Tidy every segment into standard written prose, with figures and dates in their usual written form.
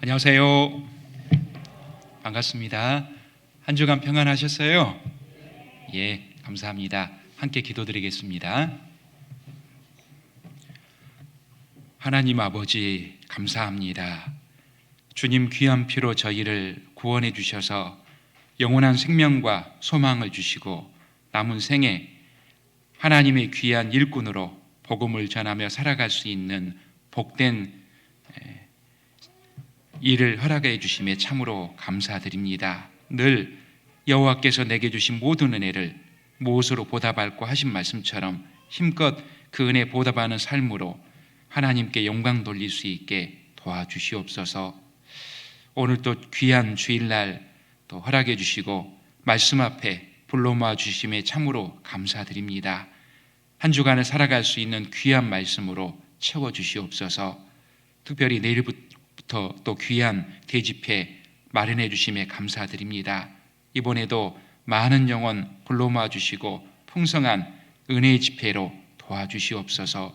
안녕하세요. 반갑습니다. 한 주간 평안하셨어요? 예, 감사합니다. 함께 기도드리겠습니다. 하나님 아버지, 감사합니다. 주님 귀한 피로 저희를 구원해 주셔서 영원한 생명과 소망을 주시고 남은 생에 하나님의 귀한 일꾼으로 복음을 전하며 살아갈 수 있는 복된 일을 허락해 주심에 참으로 감사드립니다. 늘 여호와께서 내게 주신 모든 은혜를 무엇으로 보답할고 하신 말씀처럼 힘껏 그 은혜 보답하는 삶으로 하나님께 영광 돌릴 수 있게 도와주시옵소서. 오늘 또 귀한 주일날 또 허락해 주시고 말씀 앞에 불러 모아 주심에 참으로 감사드립니다. 한 주간을 살아갈 수 있는 귀한 말씀으로 채워주시옵소서. 특별히 내일부터 또 귀한 대집회 마련해 주심에 감사드립니다. 이번에도 많은 영혼 불러 모아 주시고 풍성한 은혜의 집회로 도와주시옵소서.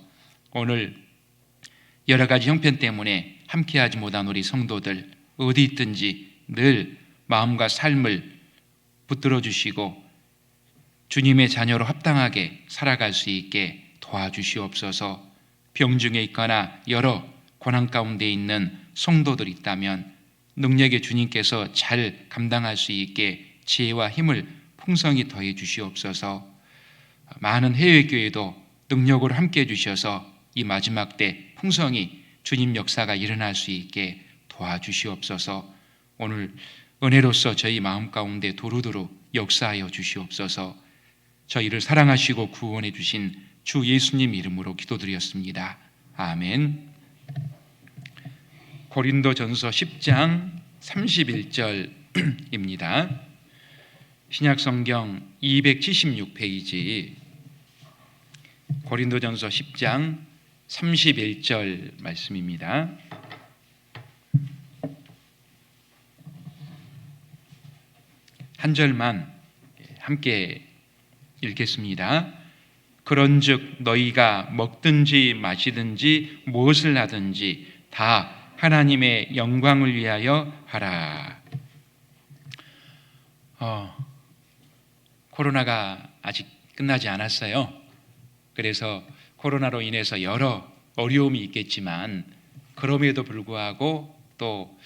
오늘 여러 가지 형편 때문에 함께하지 못한 우리 성도들 어디 있든지 늘 마음과 삶을 붙들어 주시고 주님의 자녀로 합당하게 살아갈 수 있게 도와주시옵소서. 병중에 있거나 여러 고난 가운데 있는 성도들 있다면 능력의 주님께서 잘 감당할 수 있게 지혜와 힘을 풍성히 더해 주시옵소서. 많은 해외교회도 능력으로 함께 해주셔서 이 마지막 때 풍성히 주님 역사가 일어날 수 있게 도와주시옵소서. 오늘 은혜로서 저희 마음 가운데 두루두루 역사하여 주시옵소서. 저희를 사랑하시고 구원해 주신 주 예수님 이름으로 기도드렸습니다. 아멘. 고린도전서 10장 31절입니다. 신약성경 276페이지 고린도전서 10장 31절 말씀입니다. 한 절만 함께 읽겠습니다. 그런즉 너희가 먹든지 마시든지 무엇을 하든지 다 하나님의 영광을 위하여 하라. 코로나가 아직 끝나지 않았어요. 그래서 코로나로 인해서 여러 어려움이 있겠지만 그럼에도 불구하고 또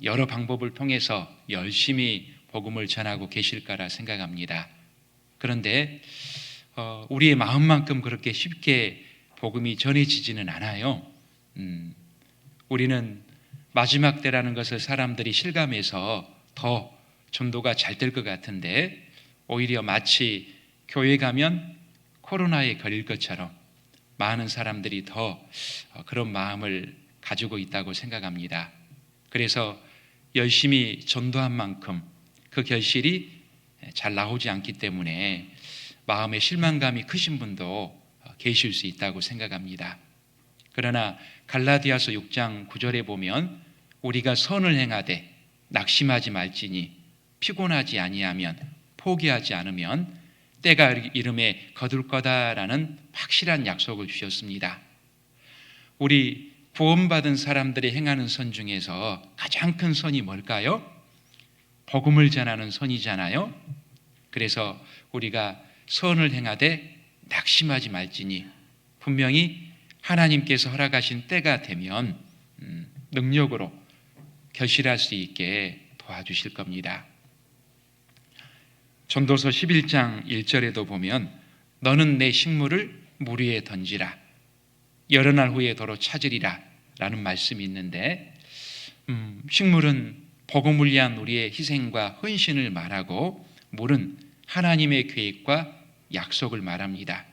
여러 방법을 통해서 열심히 복음을 전하고 계실 거라 생각합니다. 그런데 우리의 마음만큼 그렇게 쉽게 복음이 전해지지는 않아요. 우리는 마지막 때라는 것을 사람들이 실감해서 더 전도가 잘 될 것 같은데 오히려 마치 교회 가면 코로나에 걸릴 것처럼 많은 사람들이 더 그런 마음을 가지고 있다고 생각합니다. 그래서 열심히 전도한 만큼 그 결실이 잘 나오지 않기 때문에 마음의 실망감이 크신 분도 계실 수 있다고 생각합니다. 그러나 갈라디아서 6장 9절에 보면 우리가 선을 행하되 낙심하지 말지니 피곤하지 아니하면 포기하지 않으면 때가 이름에 거둘 거다라는 확실한 약속을 주셨습니다. 우리 구원받은 사람들이 행하는 선 중에서 가장 큰 선이 뭘까요? 복음을 전하는 선이잖아요. 그래서 우리가 선을 행하되 낙심하지 말지니 분명히 하나님께서 허락하신 때가 되면 능력으로 결실할 수 있게 도와주실 겁니다. 전도서 11장 1절에도 보면 너는 내 식물을 물 위에 던지라 여러 날 후에 도로 찾으리라 라는 말씀이 있는데 식물은 복음을 위한 우리의 희생과 헌신을 말하고 물은 하나님의 계획과 약속을 말합니다.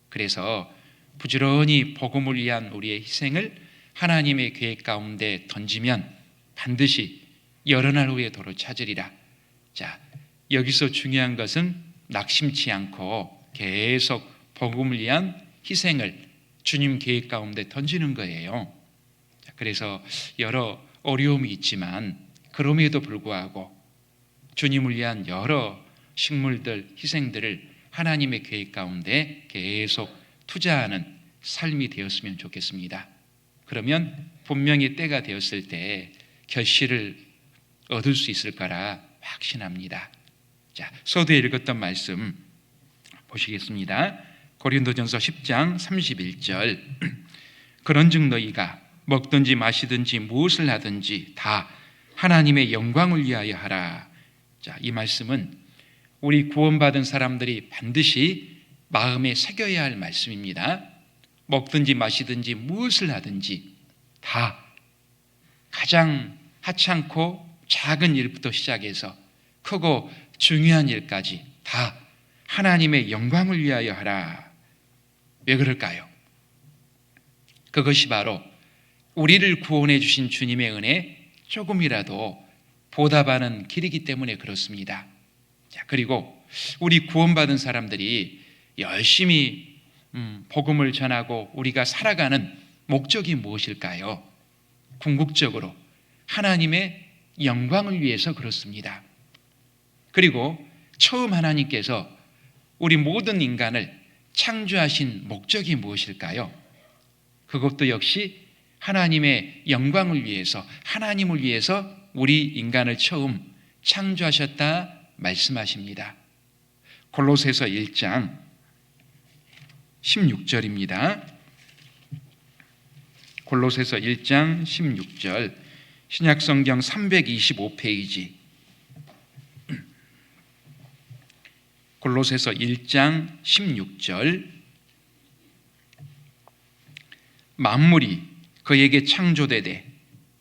그래서 부지런히 복음을 위한 우리의 희생을 하나님의 계획 가운데 던지면 반드시 여러 날 후에 도로 찾으리라. 자, 여기서 중요한 것은 낙심치 않고 계속 복음을 위한 희생을 주님 계획 가운데 던지는 거예요. 그래서 여러 어려움이 있지만 그럼에도 불구하고 주님을 위한 여러 식물들, 희생들을 하나님의 계획 가운데 계속 투자하는 삶이 되었으면 좋겠습니다. 그러면 분명히 때가 되었을 때 결실을 얻을 수 있을 거라 확신합니다. 자, 서두에 읽었던 말씀 보시겠습니다. 고린도전서 10장 31절. 그런즉 너희가 먹든지 마시든지 무엇을 하든지 다 하나님의 영광을 위하여 하라. 자, 이 말씀은 우리 구원받은 사람들이 반드시 마음에 새겨야 할 말씀입니다. 먹든지 마시든지 무엇을 하든지 다 가장 하찮고 작은 일부터 시작해서 크고 중요한 일까지 다 하나님의 영광을 위하여 하라. 왜 그럴까요? 그것이 바로 우리를 구원해 주신 주님의 은혜 조금이라도 보답하는 길이기 때문에 그렇습니다. 자, 그리고 우리 구원받은 사람들이 열심히 복음을 전하고 우리가 살아가는 목적이 무엇일까요? 궁극적으로 하나님의 영광을 위해서 그렇습니다. 그리고 처음 하나님께서 우리 모든 인간을 창조하신 목적이 무엇일까요? 그것도 역시 하나님의 영광을 위해서, 하나님을 위해서 우리 인간을 처음 창조하셨다 말씀하십니다. 골로새서 1장 16절입니다. 골로새서 1장 16절, 신약성경 325페이지. 골로새서 1장 16절. 만물이 그에게 창조되되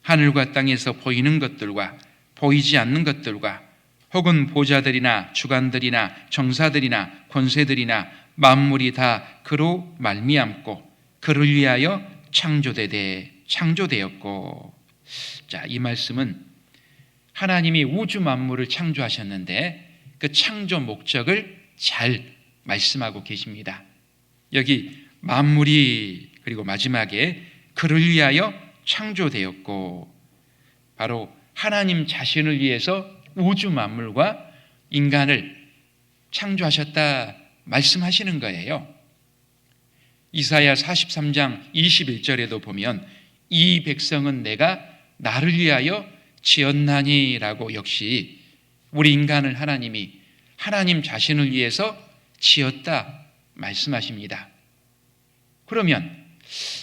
하늘과 땅에서 보이는 것들과 보이지 않는 것들과 혹은 보좌들이나 주관들이나 정사들이나 권세들이나 만물이 다 그로 말미암고 그를 위하여 창조되었고. 자, 이 말씀은 하나님이 우주 만물을 창조하셨는데 그 창조 목적을 잘 말씀하고 계십니다. 여기 만물이, 그리고 마지막에 그를 위하여 창조되었고, 바로 하나님 자신을 위해서 우주 만물과 인간을 창조하셨다 말씀하시는 거예요. 이사야 43장 21절에도 보면 이 백성은 내가 나를 위하여 지었나니라고 역시 우리 인간을 하나님이 하나님 자신을 위해서 지었다 말씀하십니다. 그러면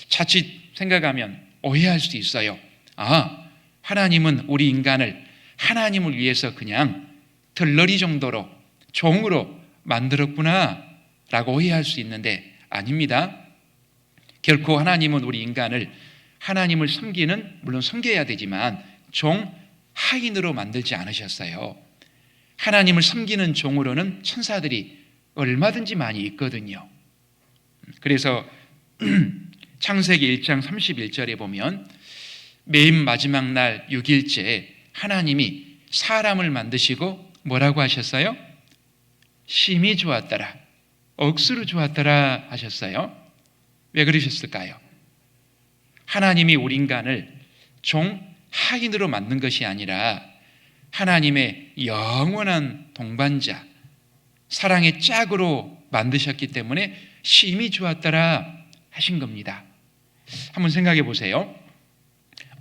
자칫 생각하면 오해할 수 있어요. 아, 하나님은 우리 인간을 하나님을 위해서 그냥 들러리 정도로 종으로 만들었구나 라고 오해할 수 있는데 아닙니다. 결코 하나님은 우리 인간을 하나님을 섬기는, 물론 섬겨야 되지만 종 하인으로 만들지 않으셨어요. 하나님을 섬기는 종으로는 천사들이 얼마든지 많이 있거든요. 그래서 창세기 1장 31절에 보면 맨 마지막 날 6일째 하나님이 사람을 만드시고 뭐라고 하셨어요? 심히 좋았더라, 억수로 좋았더라 하셨어요. 왜 그러셨을까요? 하나님이 우리 인간을 종 하인으로 만든 것이 아니라 하나님의 영원한 동반자, 사랑의 짝으로 만드셨기 때문에 심히 좋았더라 하신 겁니다. 한번 생각해 보세요.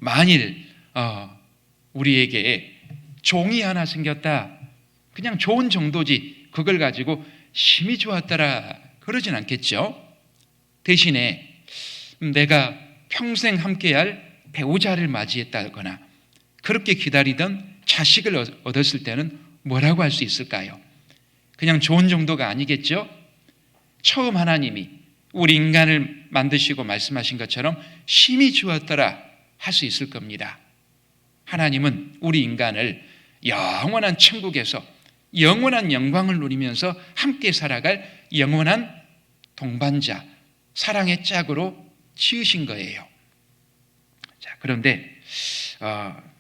만일 우리에게 종이 하나 생겼다, 그냥 좋은 정도지 그걸 가지고 심히 좋았더라 그러진 않겠죠. 대신에 내가 평생 함께할 배우자를 맞이했다거나 그렇게 기다리던 자식을 얻었을 때는 뭐라고 할 수 있을까요? 그냥 좋은 정도가 아니겠죠. 처음 하나님이 우리 인간을 만드시고 말씀하신 것처럼 심히 좋았더라 할 수 있을 겁니다. 하나님은 우리 인간을 영원한 천국에서 영원한 영광을 누리면서 함께 살아갈 영원한 동반자, 사랑의 짝으로 지으신 거예요. 자, 그런데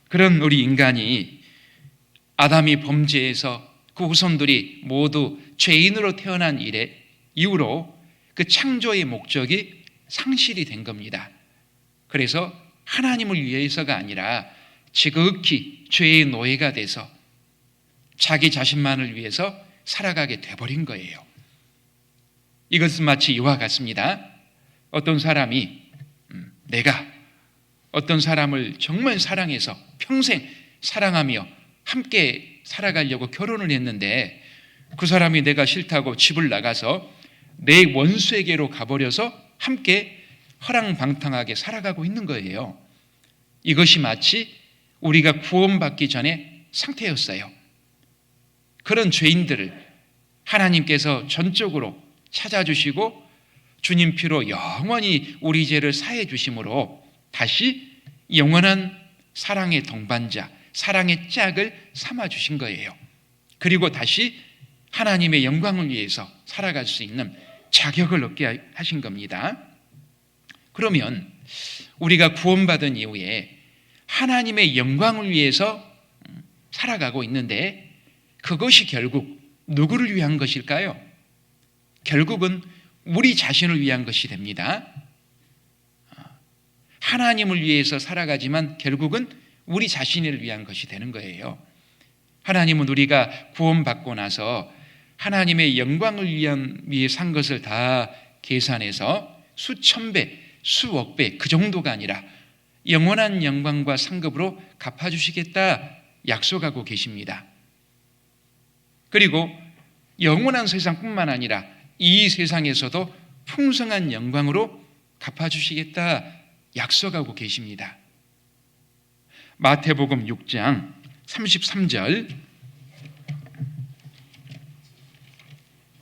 그런 우리 인간이 아담이 범죄해서 그 후손들이 모두 죄인으로 태어난 이후로 그 창조의 목적이 상실이 된 겁니다. 그래서 하나님을 위해서가 아니라 지극히 죄의 노예가 돼서 자기 자신만을 위해서 살아가게 돼버린 거예요. 이것은 마치 이와 같습니다. 어떤 사람이 내가 어떤 사람을 정말 사랑해서 평생 사랑하며 함께 살아가려고 결혼을 했는데 그 사람이 내가 싫다고 집을 나가서 내 원수에게로 가버려서 함께 허랑방탕하게 살아가고 있는 거예요. 이것이 마치 우리가 구원받기 전에 상태였어요. 그런 죄인들을 하나님께서 전적으로 찾아주시고 주님 피로 영원히 우리 죄를 사해 주심으로 다시 영원한 사랑의 동반자, 사랑의 짝을 삼아 주신 거예요. 그리고 다시 하나님의 영광을 위해서 살아갈 수 있는 자격을 얻게 하신 겁니다. 그러면 우리가 구원받은 이후에 하나님의 영광을 위해서 살아가고 있는데 그것이 결국 누구를 위한 것일까요? 결국은 우리 자신을 위한 것이 됩니다. 하나님을 위해서 살아가지만 결국은 우리 자신을 위한 것이 되는 거예요. 하나님은 우리가 구원받고 나서 하나님의 영광을 위해 산 것을 다 계산해서 수천 배, 수억 배 그 정도가 아니라 영원한 영광과 상급으로 갚아주시겠다 약속하고 계십니다. 그리고 영원한 세상뿐만 아니라 이 세상에서도 풍성한 영광으로 갚아주시겠다 약속하고 계십니다. 마태복음 6장 33절,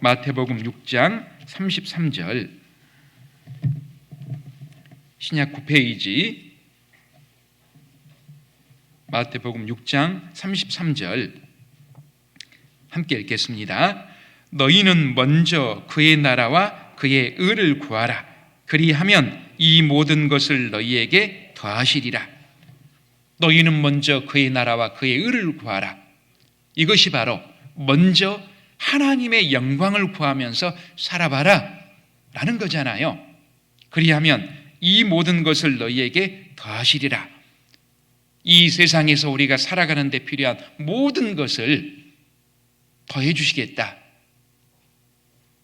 마태복음 6장 33절, 신약 9페이지, 마태복음 6장 33절 함께 읽겠습니다. 너희는 먼저 그의 나라와 그의 의를 구하라. 그리하면 이 모든 것을 너희에게 더하시리라. 너희는 먼저 그의 나라와 그의 의를 구하라. 이것이 바로 먼저 하나님의 영광을 구하면서 살아봐라 라는 거잖아요. 그리하면 이 모든 것을 너희에게 더하시리라. 이 세상에서 우리가 살아가는 데 필요한 모든 것을 더해 주시겠다.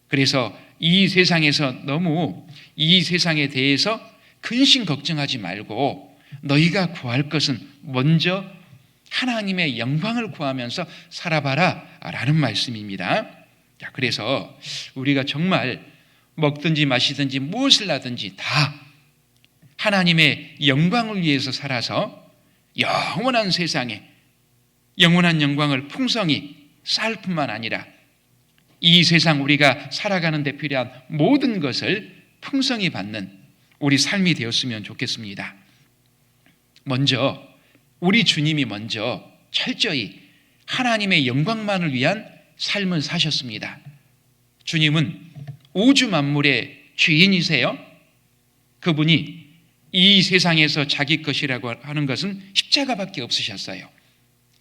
그래서 이 세상에서 너무 이 세상에 대해서 근심 걱정하지 말고 너희가 구할 것은 먼저 하나님의 영광을 구하면서 살아봐라 라는 말씀입니다. 그래서 우리가 정말 먹든지 마시든지 무엇을 하든지 다 하나님의 영광을 위해서 살아서 영원한 세상에 영원한 영광을 풍성히 쌓을 뿐만 아니라 이 세상 우리가 살아가는 데 필요한 모든 것을 풍성히 받는 우리 삶이 되었으면 좋겠습니다. 먼저 우리 주님이 먼저 철저히 하나님의 영광만을 위한 삶을 사셨습니다. 주님은 우주 만물의 주인이세요. 그분이 이 세상에서 자기 것이라고 하는 것은 십자가밖에 없으셨어요.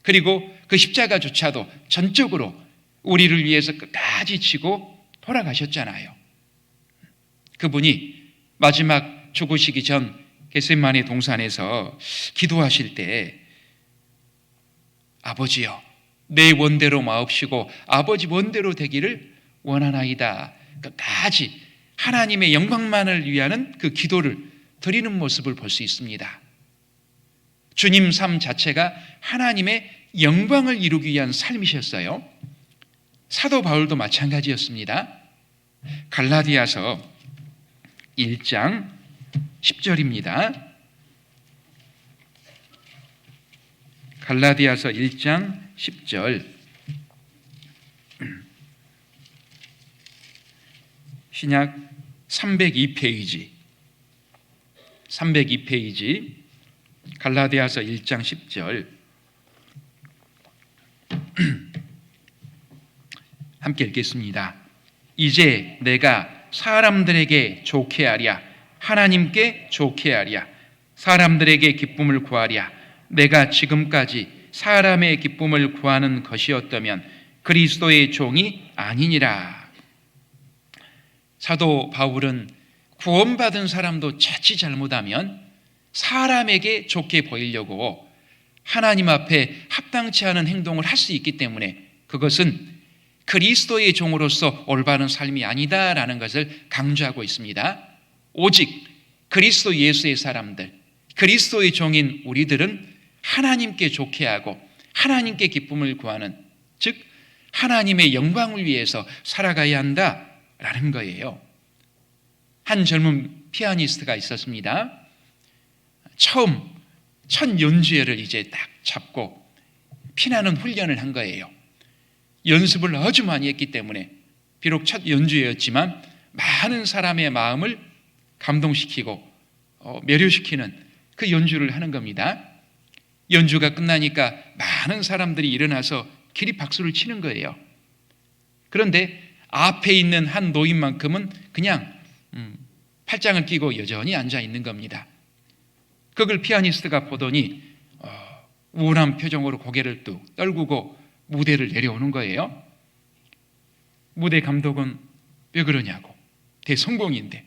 그리고 그 십자가조차도 전적으로 우리를 위해서 끝까지 지고 돌아가셨잖아요. 그분이 마지막 죽으시기 전 겟세마네 동산에서 기도하실 때 아버지여 내 원대로 마옵시고 아버지 원대로 되기를 원하나이다. 끝까지 하나님의 영광만을 위하는 그 기도를 드리는 모습을 볼 수 있습니다. 주님 삶 자체가 하나님의 영광을 이루기 위한 삶이셨어요. 사도 바울도 마찬가지였습니다. 갈라디아서 1장 10절입니다. 갈라디아서 1장 10절 신약 302페이지 갈라디아서 1장 10절 함께 읽겠습니다. 이제 내가 사람들에게 좋게 하랴 하나님께 좋게 하랴 사람들에게 기쁨을 구하랴 내가 지금까지 사람의 기쁨을 구하는 것이었다면 그리스도의 종이 아니니라. 사도 바울은 구원받은 사람도 자칫 잘못하면 사람에게 좋게 보이려고 하나님 앞에 합당치 않은 행동을 할 수 있기 때문에 그것은 그리스도의 종으로서 올바른 삶이 아니다라는 것을 강조하고 있습니다. 오직 그리스도 예수의 사람들, 그리스도의 종인 우리들은 하나님께 좋게 하고 하나님께 기쁨을 구하는, 즉 하나님의 영광을 위해서 살아가야 한다라는 거예요. 한 젊은 피아니스트가 있었습니다. 첫 연주회를 이제 딱 잡고 피나는 훈련을 한 거예요. 연습을 아주 많이 했기 때문에 비록 첫 연주회였지만 많은 사람의 마음을 감동시키고 매료시키는 그 연주를 하는 겁니다. 연주가 끝나니까 많은 사람들이 일어나서 기립박수를 치는 거예요. 그런데 앞에 있는 한 노인만큼은 그냥 팔짱을 끼고 여전히 앉아 있는 겁니다. 그걸 피아니스트가 보더니 우울한 표정으로 고개를 뚝 떨구고 무대를 내려오는 거예요. 무대 감독은 왜 그러냐고, 대성공인데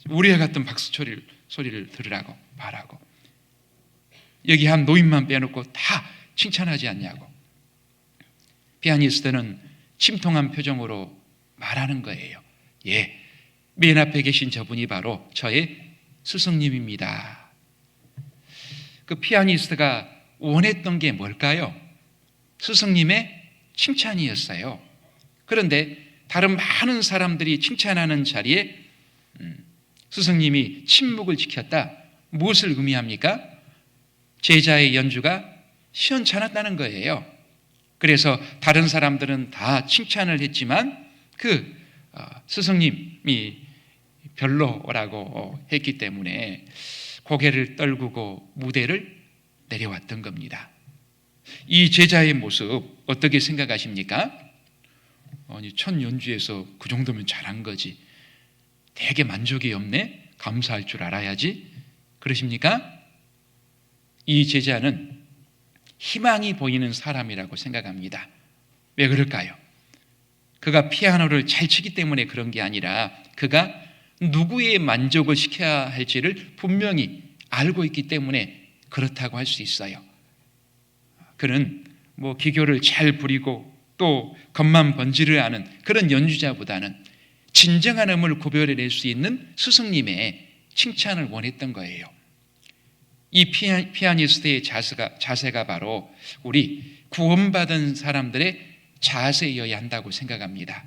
우리와 같은 박수 소리를 들으라고 말하고, 여기 한 노인만 빼놓고 다 칭찬하지 않냐고. 피아니스트는 침통한 표정으로 말하는 거예요. 예, 맨 앞에 계신 저분이 바로 저의 스승님입니다. 그 피아니스트가 원했던 게 뭘까요? 스승님의 칭찬이었어요. 그런데 다른 많은 사람들이 칭찬하는 자리에 스승님이 침묵을 지켰다. 무엇을 의미합니까? 제자의 연주가 시원찮았다는 거예요. 그래서 다른 사람들은 다 칭찬을 했지만 그 스승님이 별로라고 했기 때문에 고개를 떨구고 무대를 내려왔던 겁니다. 이 제자의 모습 어떻게 생각하십니까? 아니, 첫 연주에서 그 정도면 잘한 거지, 되게 만족이 없네, 감사할 줄 알아야지, 그러십니까? 이 제자는 희망이 보이는 사람이라고 생각합니다. 왜 그럴까요? 그가 피아노를 잘 치기 때문에 그런 게 아니라 그가 누구의 만족을 시켜야 할지를 분명히 알고 있기 때문에 그렇다고 할 수 있어요. 그는 기교를 잘 부리고 또 겉만 번지를 아는 그런 연주자보다는 진정한 음을 구별해낼 수 있는 스승님의 칭찬을 원했던 거예요. 이 피아니스트의 자세가 바로 우리 구원받은 사람들의 자세여야 한다고 생각합니다.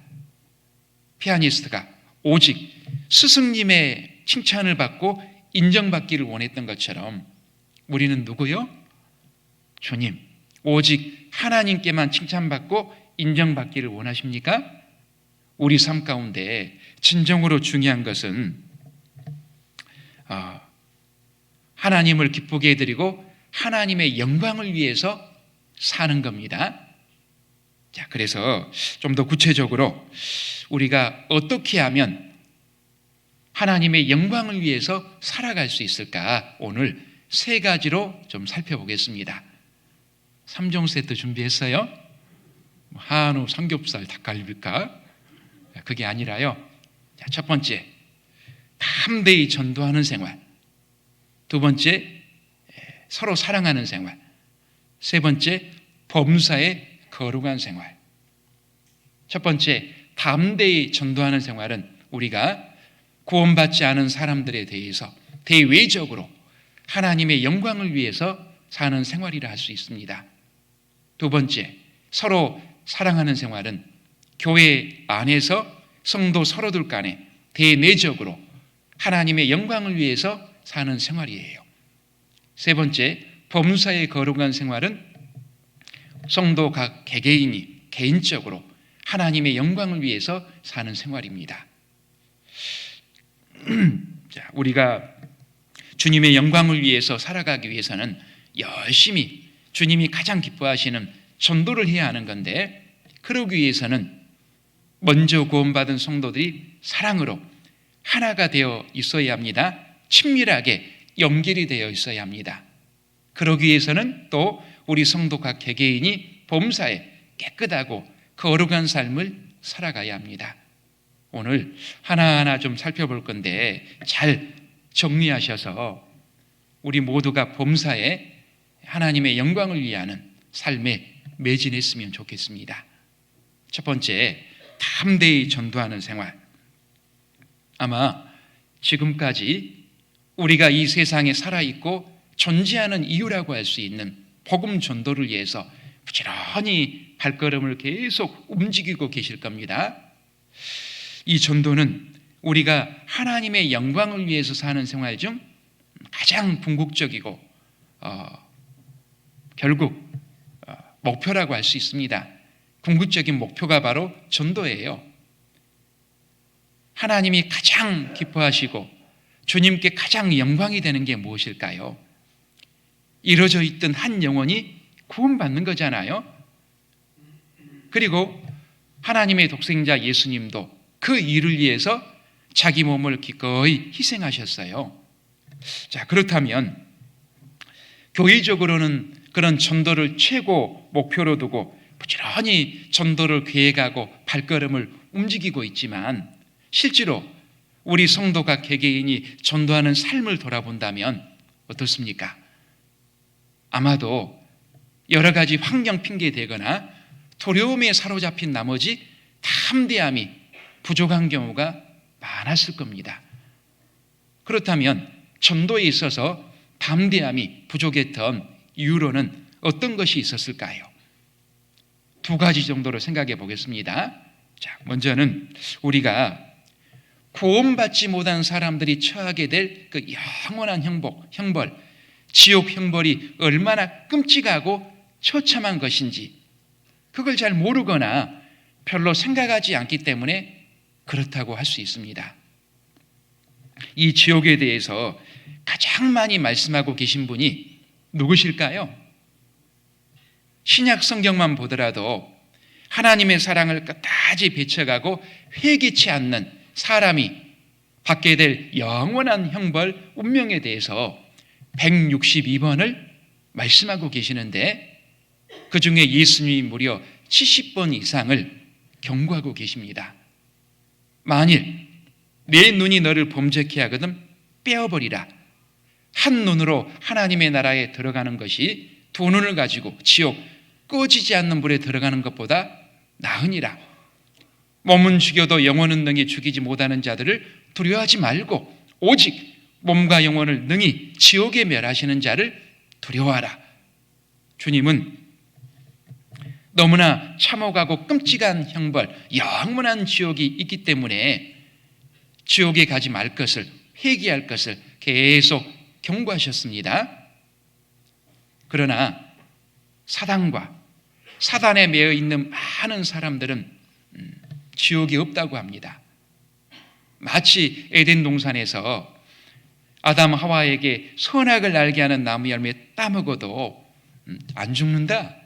피아니스트가 오직 스승님의 칭찬을 받고 인정받기를 원했던 것처럼 우리는 누구요? 주님, 오직 하나님께만 칭찬받고 인정받기를 원하십니까? 우리 삶 가운데 진정으로 중요한 것은 하나님을 기쁘게 해드리고 하나님의 영광을 위해서 사는 겁니다. 자, 그래서 좀 더 구체적으로 우리가 어떻게 하면 하나님의 영광을 위해서 살아갈 수 있을까? 오늘 3가지로 좀 살펴보겠습니다. 3종 세트 준비했어요? 한우, 삼겹살, 닭갈비일까? 그게 아니라요. 자, 첫 번째, 담대히 전도하는 생활. 두 번째, 서로 사랑하는 생활. 세 번째, 범사에 거룩한 생활. 첫 번째, 담대히 전도하는 생활은 우리가 구원받지 않은 사람들에 대해서 대외적으로 하나님의 영광을 위해서 사는 생활이라 할 수 있습니다. 두 번째, 서로 사랑하는 생활은 교회 안에서 성도 서로들 간에 대내적으로 하나님의 영광을 위해서 사는 생활이에요. 세 번째, 범사의 거룩한 생활은 성도 각 개개인이 개인적으로 하나님의 영광을 위해서 사는 생활입니다. 자, 우리가 주님의 영광을 위해서 살아가기 위해서는 열심히 주님이 가장 기뻐하시는 전도를 해야 하는 건데, 그러기 위해서는 먼저 구원받은 성도들이 사랑으로 하나가 되어 있어야 합니다. 친밀하게 연결이 되어 있어야 합니다. 그러기 위해서는 또 우리 성도 각 개개인이 범사에 깨끗하고 거룩한 삶을 살아가야 합니다. 오늘 하나하나 좀 살펴볼 건데 잘 정리하셔서 우리 모두가 범사에 하나님의 영광을 위하는 삶에 매진했으면 좋겠습니다. 첫 번째, 담대히 전도하는 생활. 아마 지금까지 우리가 이 세상에 살아있고 존재하는 이유라고 할 수 있는 복음 전도를 위해서 부지런히 발걸음을 계속 움직이고 계실 겁니다. 이 전도는 우리가 하나님의 영광을 위해서 사는 생활 중 가장 궁극적이고 결국 목표라고 할 수 있습니다. 궁극적인 목표가 바로 전도예요. 하나님이 가장 기뻐하시고 주님께 가장 영광이 되는 게 무엇일까요? 이루어져 있던 한 영혼이 구원받는 거잖아요. 그리고 하나님의 독생자 예수님도 그 일을 위해서 자기 몸을 기꺼이 희생하셨어요. 자, 그렇다면 교회적으로는 그런 전도를 최고 목표로 두고 부지런히 전도를 계획하고 발걸음을 움직이고 있지만 실제로 우리 성도가 개개인이 전도하는 삶을 돌아본다면 어떻습니까? 아마도 여러 가지 환경 핑계 대거나 두려움에 사로잡힌 나머지 담대함이 부족한 경우가 많았을 겁니다. 그렇다면 전도에 있어서 담대함이 부족했던 이유로는 어떤 것이 있었을까요? 두 가지 정도로 생각해 보겠습니다. 자, 먼저는 우리가 구원받지 못한 사람들이 처하게 될 그 영원한 형벌, 지옥 형벌이 얼마나 끔찍하고 처참한 것인지 그걸 잘 모르거나 별로 생각하지 않기 때문에 그렇다고 할 수 있습니다. 이 지옥에 대해서 가장 많이 말씀하고 계신 분이 누구실까요? 신약 성경만 보더라도 하나님의 사랑을 끝까지 배쳐가고 회개치 않는 사람이 받게 될 영원한 형벌 운명에 대해서 162번을 말씀하고 계시는데 그 중에 예수님이 무려 70번 이상을 경고하고 계십니다. 만일 내 눈이 너를 범죄케 하거든 빼어버리라. 한 눈으로 하나님의 나라에 들어가는 것이 두 눈을 가지고 지옥 꺼지지 않는 불에 들어가는 것보다 나으니라. 몸은 죽여도 영혼은 능히 죽이지 못하는 자들을 두려워하지 말고 오직 몸과 영혼을 능히 지옥에 멸하시는 자를 두려워하라. 주님은 너무나 참혹하고 끔찍한 형벌, 영원한 지옥이 있기 때문에 지옥에 가지 말 것을, 회개할 것을 계속 경고하셨습니다. 그러나 사단에 매여 있는 많은 사람들은 지옥이 없다고 합니다. 마치 에덴 동산에서 아담 하와에게 선악을 알게 하는 나무 열매 따먹어도 안 죽는다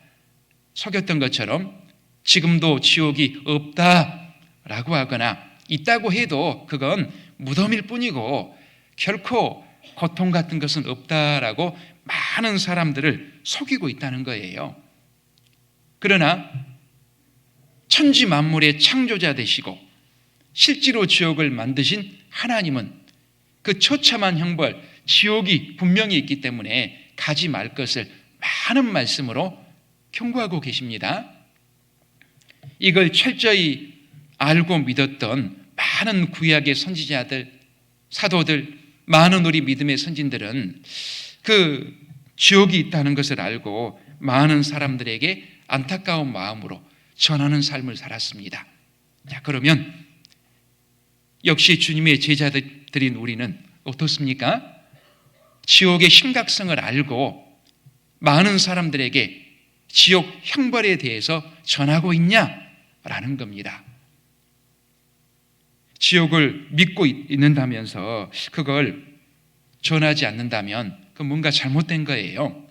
속였던 것처럼 지금도 지옥이 없다라고 하거나 있다고 해도 그건 무덤일 뿐이고 결코 고통 같은 것은 없다라고 많은 사람들을 속이고 있다는 거예요. 그러나 천지 만물의 창조자 되시고 실제로 지옥을 만드신 하나님은 그 처참한 형벌, 지옥이 분명히 있기 때문에 가지 말 것을 많은 말씀으로 경고하고 계십니다. 이걸 철저히 알고 믿었던 많은 구약의 선지자들, 사도들, 많은 우리 믿음의 선진들은 그 지옥이 있다는 것을 알고 많은 사람들에게 안타까운 마음으로 전하는 삶을 살았습니다. 자, 그러면 역시 주님의 제자들인 우리는 어떻습니까? 지옥의 심각성을 알고 많은 사람들에게 지옥 형벌에 대해서 전하고 있냐라는 겁니다. 지옥을 믿고 있는다면서 그걸 전하지 않는다면 그건 뭔가 잘못된 거예요.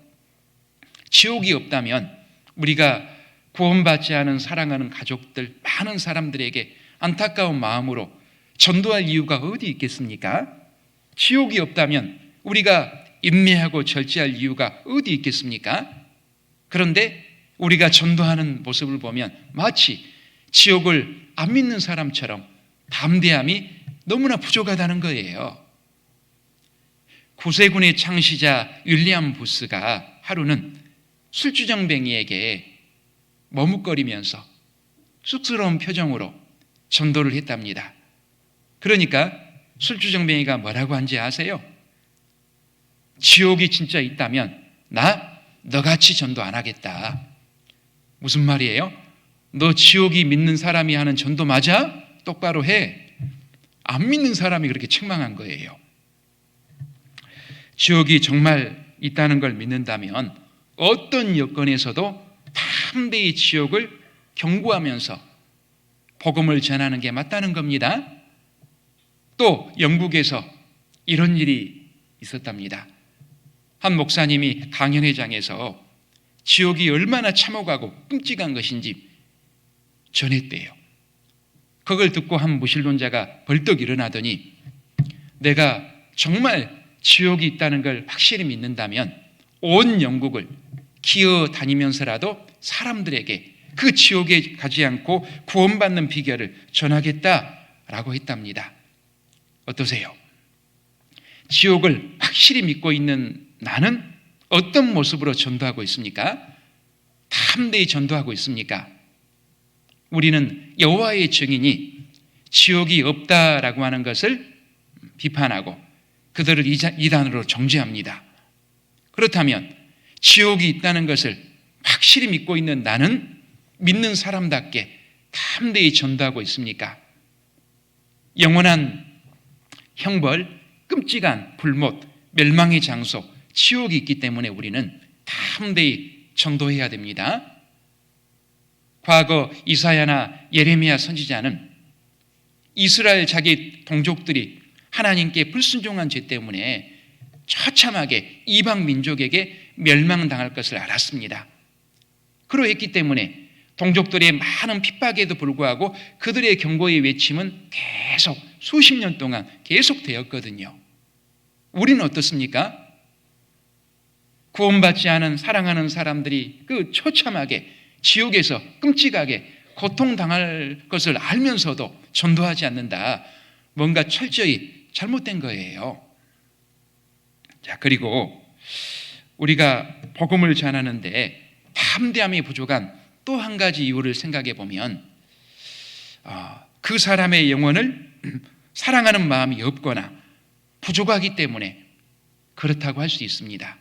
지옥이 없다면 우리가 구원받지 않은 사랑하는 가족들, 많은 사람들에게 안타까운 마음으로 전도할 이유가 어디 있겠습니까? 지옥이 없다면 우리가 인내하고 절제할 이유가 어디 있겠습니까? 그런데 우리가 전도하는 모습을 보면 마치 지옥을 안 믿는 사람처럼 담대함이 너무나 부족하다는 거예요. 구세군의 창시자 윌리엄 부스가 하루는 술주정뱅이에게 머뭇거리면서 쑥스러운 표정으로 전도를 했답니다. 그러니까 술주정뱅이가 뭐라고 한지 아세요? 지옥이 진짜 있다면 나 너같이 전도 안 하겠다. 무슨 말이에요? 너 지옥이 믿는 사람이 하는 전도 맞아? 똑바로 해. 안 믿는 사람이 그렇게 책망한 거예요. 지옥이 정말 있다는 걸 믿는다면 어떤 여건에서도 담대히 지옥을 경고하면서 복음을 전하는 게 맞다는 겁니다. 또 영국에서 이런 일이 있었답니다. 한 목사님이 강연회장에서 지옥이 얼마나 참혹하고 끔찍한 것인지 전했대요. 그걸 듣고 한 무신론자가 벌떡 일어나더니 내가 정말 지옥이 있다는 걸 확실히 믿는다면 온 영국을 기어 다니면서라도 사람들에게 그 지옥에 가지 않고 구원받는 비결을 전하겠다라고 했답니다. 어떠세요? 지옥을 확실히 믿고 있는 나는 어떤 모습으로 전도하고 있습니까? 담대히 전도하고 있습니까? 우리는 여호와의 증인이 지옥이 없다라고 하는 것을 비판하고 그들을 이단으로 정죄합니다. 그렇다면 지옥이 있다는 것을 확실히 믿고 있는 나는 믿는 사람답게 담대히 전도하고 있습니까? 영원한 형벌, 끔찍한 불못, 멸망의 장소, 지옥이 있기 때문에 우리는 담대히 전도해야 됩니다. 과거 이사야나 예레미야 선지자는 이스라엘 자기 동족들이 하나님께 불순종한 죄 때문에 처참하게 이방 민족에게 멸망당할 것을 알았습니다. 그러했기 때문에 동족들의 많은 핍박에도 불구하고 그들의 경고의 외침은 계속 수십 년 동안 계속되었거든요. 우리는 어떻습니까? 구원받지 않은 사랑하는 사람들이 그 처참하게 지옥에서 끔찍하게 고통당할 것을 알면서도 전도하지 않는다. 뭔가 철저히 잘못된 거예요. 자, 그리고 우리가 복음을 전하는데 담대함이 부족한 또 한 가지 이유를 생각해 보면 그 사람의 영혼을 사랑하는 마음이 없거나 부족하기 때문에 그렇다고 할 수 있습니다.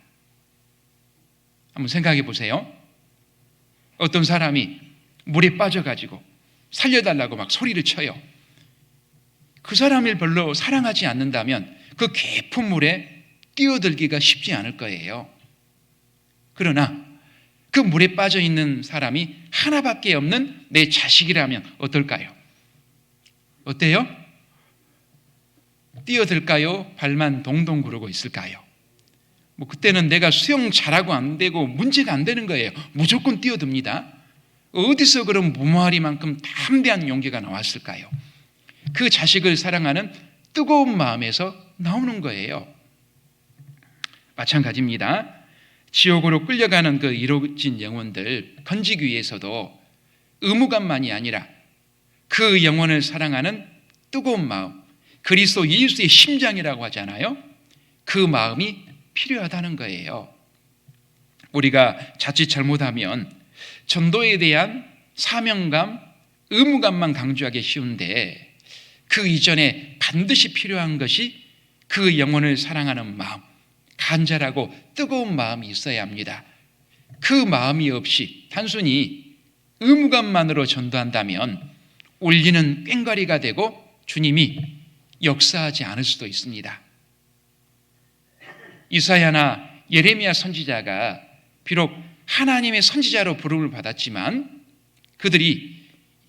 한번 생각해 보세요. 어떤 사람이 물에 빠져가지고 살려달라고 막 소리를 쳐요. 그 사람을 별로 사랑하지 않는다면 그 깊은 물에 뛰어들기가 쉽지 않을 거예요. 그러나 그 물에 빠져 있는 사람이 하나밖에 없는 내 자식이라면 어떨까요? 어때요? 뛰어들까요? 발만 동동 구르고 있을까요? 그때는 내가 수영 잘하고 안 되고 문제가 안 되는 거예요. 무조건 뛰어듭니다. 어디서 그런 무모하리만큼 담대한 용기가 나왔을까요? 그 자식을 사랑하는 뜨거운 마음에서 나오는 거예요. 마찬가지입니다. 지옥으로 끌려가는 그 이로진 영혼들 건지기 위해서도 의무감만이 아니라 그 영혼을 사랑하는 뜨거운 마음, 그리스도 예수의 심장이라고 하잖아요. 그 마음이 필요하다는 거예요. 우리가 자칫 잘못하면 전도에 대한 사명감, 의무감만 강조하기 쉬운데 그 이전에 반드시 필요한 것이 그 영혼을 사랑하는 마음, 간절하고 뜨거운 마음이 있어야 합니다. 그 마음이 없이 단순히 의무감만으로 전도한다면 울리는 꽹과리가 되고 주님이 역사하지 않을 수도 있습니다. 이사야나 예레미야 선지자가 비록 하나님의 선지자로 부름을 받았지만 그들이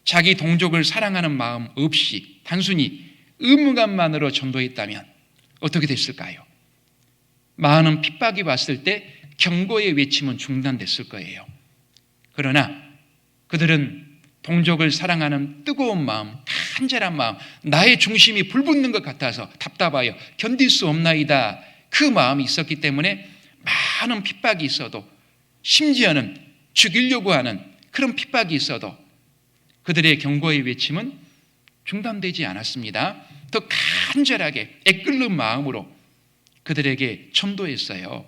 자기 동족을 사랑하는 마음 없이 단순히 의무감만으로 전도했다면 어떻게 됐을까요? 많은 핍박이 왔을 때 경고의 외침은 중단됐을 거예요. 그러나 그들은 동족을 사랑하는 뜨거운 마음, 간절한 마음, 나의 중심이 불붙는 것 같아서 답답하여 견딜 수 없나이다. 그 마음이 있었기 때문에 많은 핍박이 있어도 심지어는 죽이려고 하는 그런 핍박이 있어도 그들의 경고의 외침은 중단되지 않았습니다. 더 간절하게 애끓는 마음으로 그들에게 전도했어요.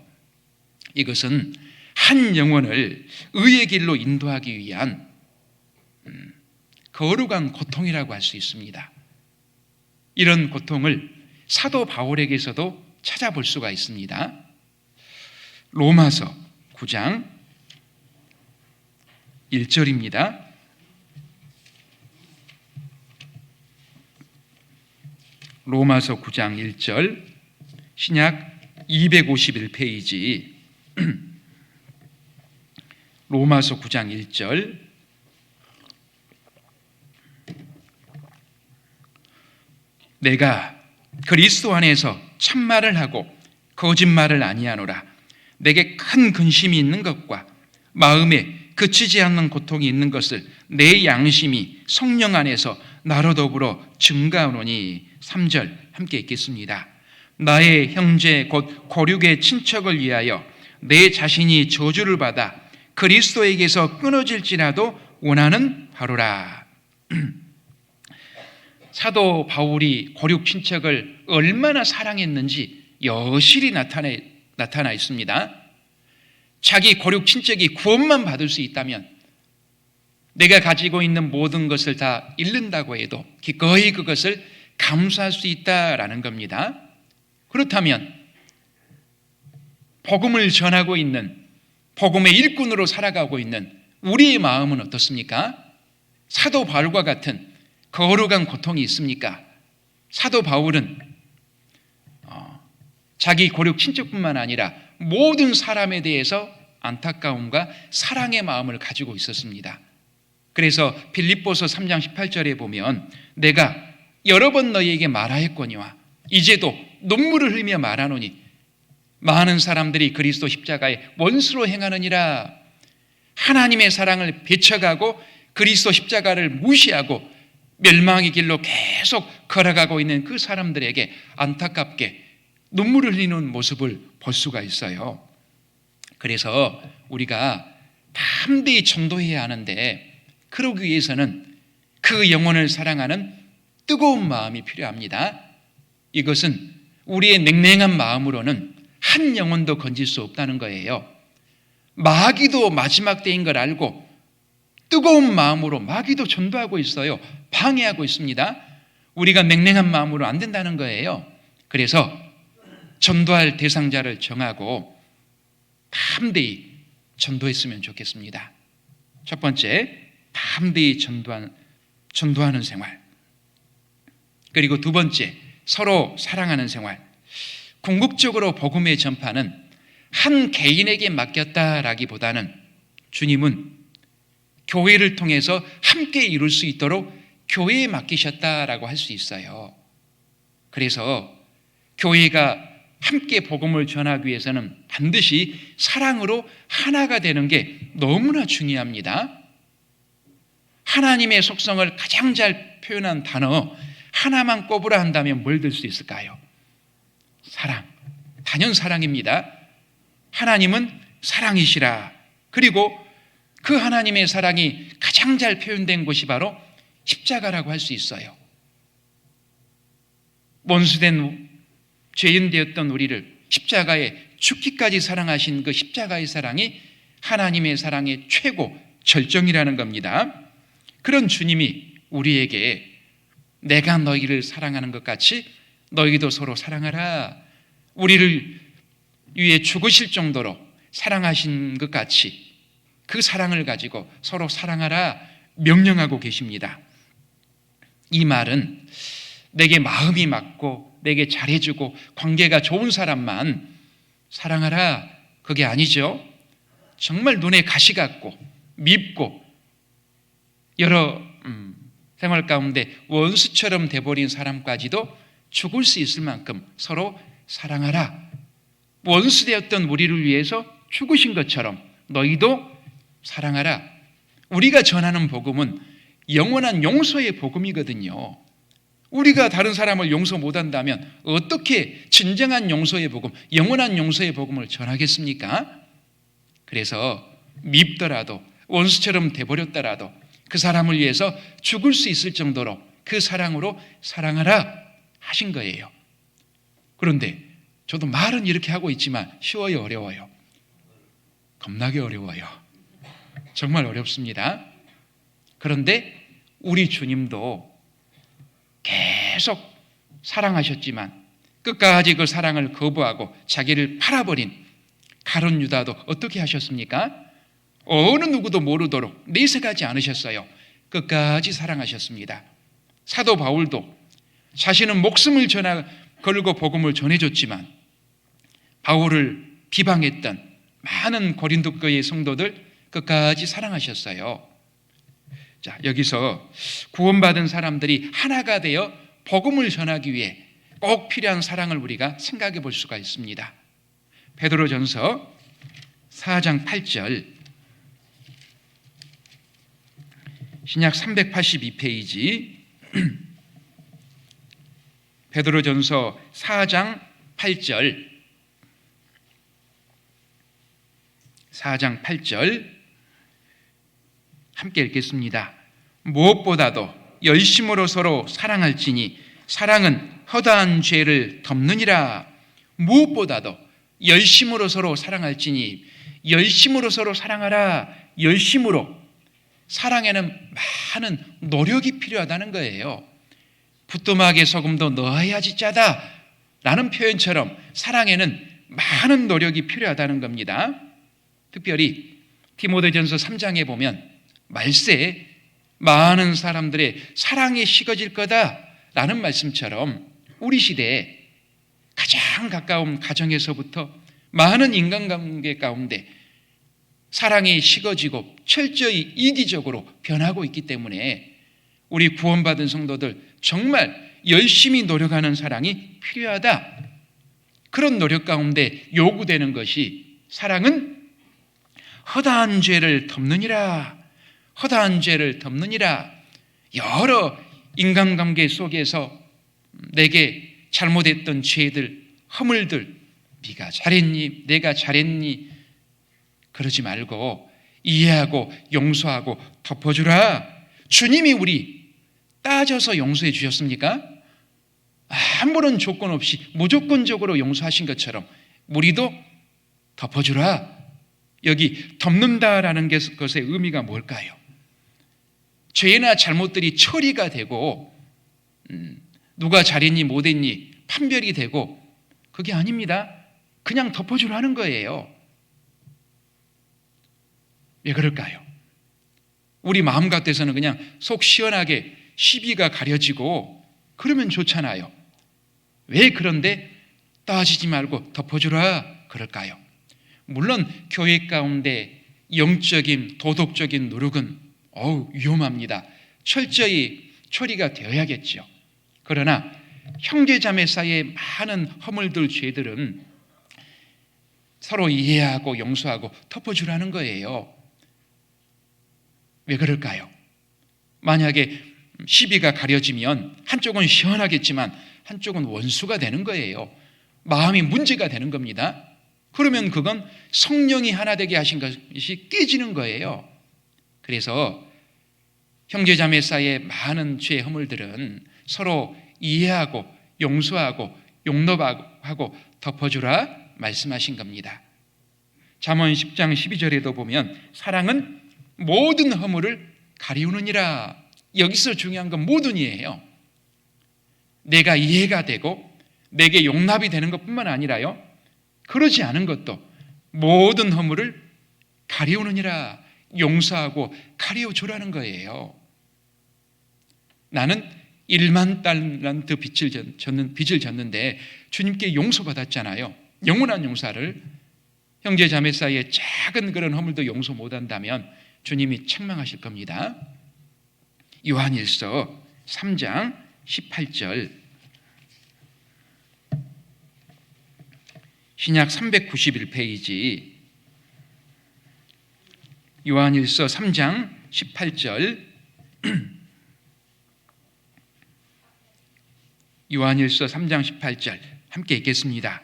이것은 한 영혼을 의의 길로 인도하기 위한 거룩한 고통이라고 할 수 있습니다. 이런 고통을 사도 바울에게서도 찾아볼 수가 있습니다. 로마서 9장 1절입니다. 로마서 9장 1절, 신약 251페이지 로마서 9장 1절. 내가 그리스도 안에서 참말을 하고 거짓말을 아니하노라. 내게 큰 근심이 있는 것과 마음에 그치지 않는 고통이 있는 것을 내 양심이 성령 안에서 나로 더불어 증가하노니. 3절 함께 읽겠습니다. 나의 형제 곧 고륙의 친척을 위하여 내 자신이 저주를 받아 그리스도에게서 끊어질지라도 원하는 바로라. 사도 바울이 고륙 친척을 얼마나 사랑했는지 여실히 나타나 있습니다. 자기 고륙 친척이 구원만 받을 수 있다면 내가 가지고 있는 모든 것을 다 잃는다고 해도 기꺼이 그것을 감수할 수 있다라는 겁니다. 그렇다면 복음을 전하고 있는, 복음의 일꾼으로 살아가고 있는 우리의 마음은 어떻습니까? 사도 바울과 같은 거룩한 고통이 있습니까? 사도 바울은 자기 고륙 친척뿐만 아니라 모든 사람에 대해서 안타까움과 사랑의 마음을 가지고 있었습니다. 그래서 빌립보서 3장 18절에 보면 내가 여러 번 너희에게 말하였거니와 이제도 눈물을 흘리며 말하노니 많은 사람들이 그리스도 십자가에 원수로 행하느니라. 하나님의 사랑을 배척하고 그리스도 십자가를 무시하고 멸망의 길로 계속 걸어가고 있는 그 사람들에게 안타깝게 눈물을 흘리는 모습을 볼 수가 있어요. 그래서 우리가 담대히 전도해야 하는데 그러기 위해서는 그 영혼을 사랑하는 뜨거운 마음이 필요합니다. 이것은 우리의 냉랭한 마음으로는 한 영혼도 건질 수 없다는 거예요. 마귀도 마지막 때인 걸 알고 뜨거운 마음으로 마귀도 전도하고 있어요. 방해하고 있습니다. 우리가 냉랭한 마음으로 안 된다는 거예요. 그래서 전도할 대상자를 정하고 담대히 전도했으면 좋겠습니다. 첫 번째, 담대히 전도하는 생활. 그리고 두 번째, 서로 사랑하는 생활. 궁극적으로 복음의 전파는 한 개인에게 맡겼다라기보다는 주님은 교회를 통해서 함께 이룰 수 있도록 교회에 맡기셨다라고 할 수 있어요. 그래서 교회가 함께 복음을 전하기 위해서는 반드시 사랑으로 하나가 되는 게 너무나 중요합니다. 하나님의 속성을 가장 잘 표현한 단어 하나만 꼽으라 한다면 뭘 들 수 있을까요? 사랑. 단연 사랑입니다. 하나님은 사랑이시라. 그리고 그 하나님의 사랑이 가장 잘 표현된 곳이 바로 십자가라고 할 수 있어요. 원수된 죄인 되었던 우리를 십자가에 죽기까지 사랑하신 그 십자가의 사랑이 하나님의 사랑의 최고 절정이라는 겁니다. 그런 주님이 우리에게 내가 너희를 사랑하는 것 같이 너희도 서로 사랑하라. 우리를 위해 죽으실 정도로 사랑하신 것 같이 그 사랑을 가지고 서로 사랑하라 명령하고 계십니다. 이 말은 내게 마음이 맞고 내게 잘해주고 관계가 좋은 사람만 사랑하라 그게 아니죠. 정말 눈에 가시 같고 밉고 여러 생활 가운데 원수처럼 돼버린 사람까지도 죽을 수 있을 만큼 서로 사랑하라. 원수 되었던 우리를 위해서 죽으신 것처럼 너희도 사랑하라. 우리가 전하는 복음은 영원한 용서의 복음이거든요. 우리가 다른 사람을 용서 못한다면 어떻게 진정한 용서의 복음, 영원한 용서의 복음을 전하겠습니까? 그래서 밉더라도 원수처럼 돼버렸더라도 그 사람을 위해서 죽을 수 있을 정도로 그 사랑으로 사랑하라 하신 거예요. 그런데 저도 말은 이렇게 하고 있지만 쉬워요, 어려워요? 겁나게 어려워요. 정말 어렵습니다. 그런데 우리 주님도 계속 사랑하셨지만 끝까지 그 사랑을 거부하고 자기를 팔아버린 가룟 유다도 어떻게 하셨습니까? 어느 누구도 모르도록 내색하지 않으셨어요. 끝까지 사랑하셨습니다. 사도 바울도 자신은 목숨을 걸고 복음을 전해줬지만 바울을 비방했던 많은 고린도 교회의 성도들 끝까지 사랑하셨어요. 자, 여기서 구원받은 사람들이 하나가 되어 복음을 전하기 위해 꼭 필요한 사랑을 우리가 생각해 볼 수가 있습니다. 베드로전서 4장 8절, 신약 382페이지, 베드로전서 4장 8절, 4장 8절 함께 읽겠습니다. 무엇보다도 열심으로 서로 사랑할지니 사랑은 허다한 죄를 덮느니라. 무엇보다도 열심으로 서로 사랑할지니, 열심으로 서로 사랑하라. 열심으로. 사랑에는 많은 노력이 필요하다는 거예요. 부뚜막에 소금도 넣어야지 짜다 라는 표현처럼 사랑에는 많은 노력이 필요하다는 겁니다. 특별히 디모데전서 3장에 보면 말세에 많은 사람들의 사랑이 식어질 거다라는 말씀처럼 우리 시대에 가장 가까운 가정에서부터 많은 인간관계 가운데 사랑이 식어지고 철저히 이기적으로 변하고 있기 때문에 우리 구원받은 성도들 정말 열심히 노력하는 사랑이 필요하다. 그런 노력 가운데 요구되는 것이 사랑은 허다한 죄를 덮느니라. 허다한 죄를 덮느니라. 여러 인간관계 속에서 내게 잘못했던 죄들, 허물들, 네가 잘했니? 내가 잘했니? 그러지 말고 이해하고 용서하고 덮어주라. 주님이 우리 따져서 용서해 주셨습니까? 아무런 조건 없이 무조건적으로 용서하신 것처럼 우리도 덮어주라. 여기 덮는다라는 것의 의미가 뭘까요? 죄나 잘못들이 처리가 되고 누가 잘했니 못했니 판별이 되고 그게 아닙니다. 그냥 덮어주라는 거예요. 왜 그럴까요? 우리 마음 같아서는 그냥 속 시원하게 시비가 가려지고 그러면 좋잖아요. 왜 그런데 따지지 말고 덮어주라 그럴까요? 물론 교회 가운데 영적인 도덕적인 노력은 위험합니다. 철저히 처리가 되어야겠죠. 그러나 형제자매 사이의 많은 허물들, 죄들은 서로 이해하고 용서하고 덮어주라는 거예요. 왜 그럴까요? 만약에 시비가 가려지면 한쪽은 시원하겠지만 한쪽은 원수가 되는 거예요. 마음이 문제가 되는 겁니다. 그러면 그건 성령이 하나 되게 하신 것이 깨지는 거예요. 그래서 형제자매 사이의 많은 죄 허물들은 서로 이해하고 용서하고 용납하고 덮어주라 말씀하신 겁니다. 잠언 10장 12절에도 보면 사랑은 모든 허물을 가리우느니라. 여기서 중요한 건 모든이에요. 내가 이해가 되고 내게 용납이 되는 것뿐만 아니라요, 그러지 않은 것도 모든 허물을 가리우느니라. 용서하고 가리워주라는 거예요. 나는 1만 달란트 빚을 졌는데 주님께 용서받았잖아요. 영원한 용서를. 형제 자매 사이에 작은 그런 허물도 용서 못한다면 주님이 책망하실 겁니다. 요한일서 3장 18절, 신약 391페이지, 요한일서 3장 18절, 요한일서 3장 18절 함께 읽겠습니다.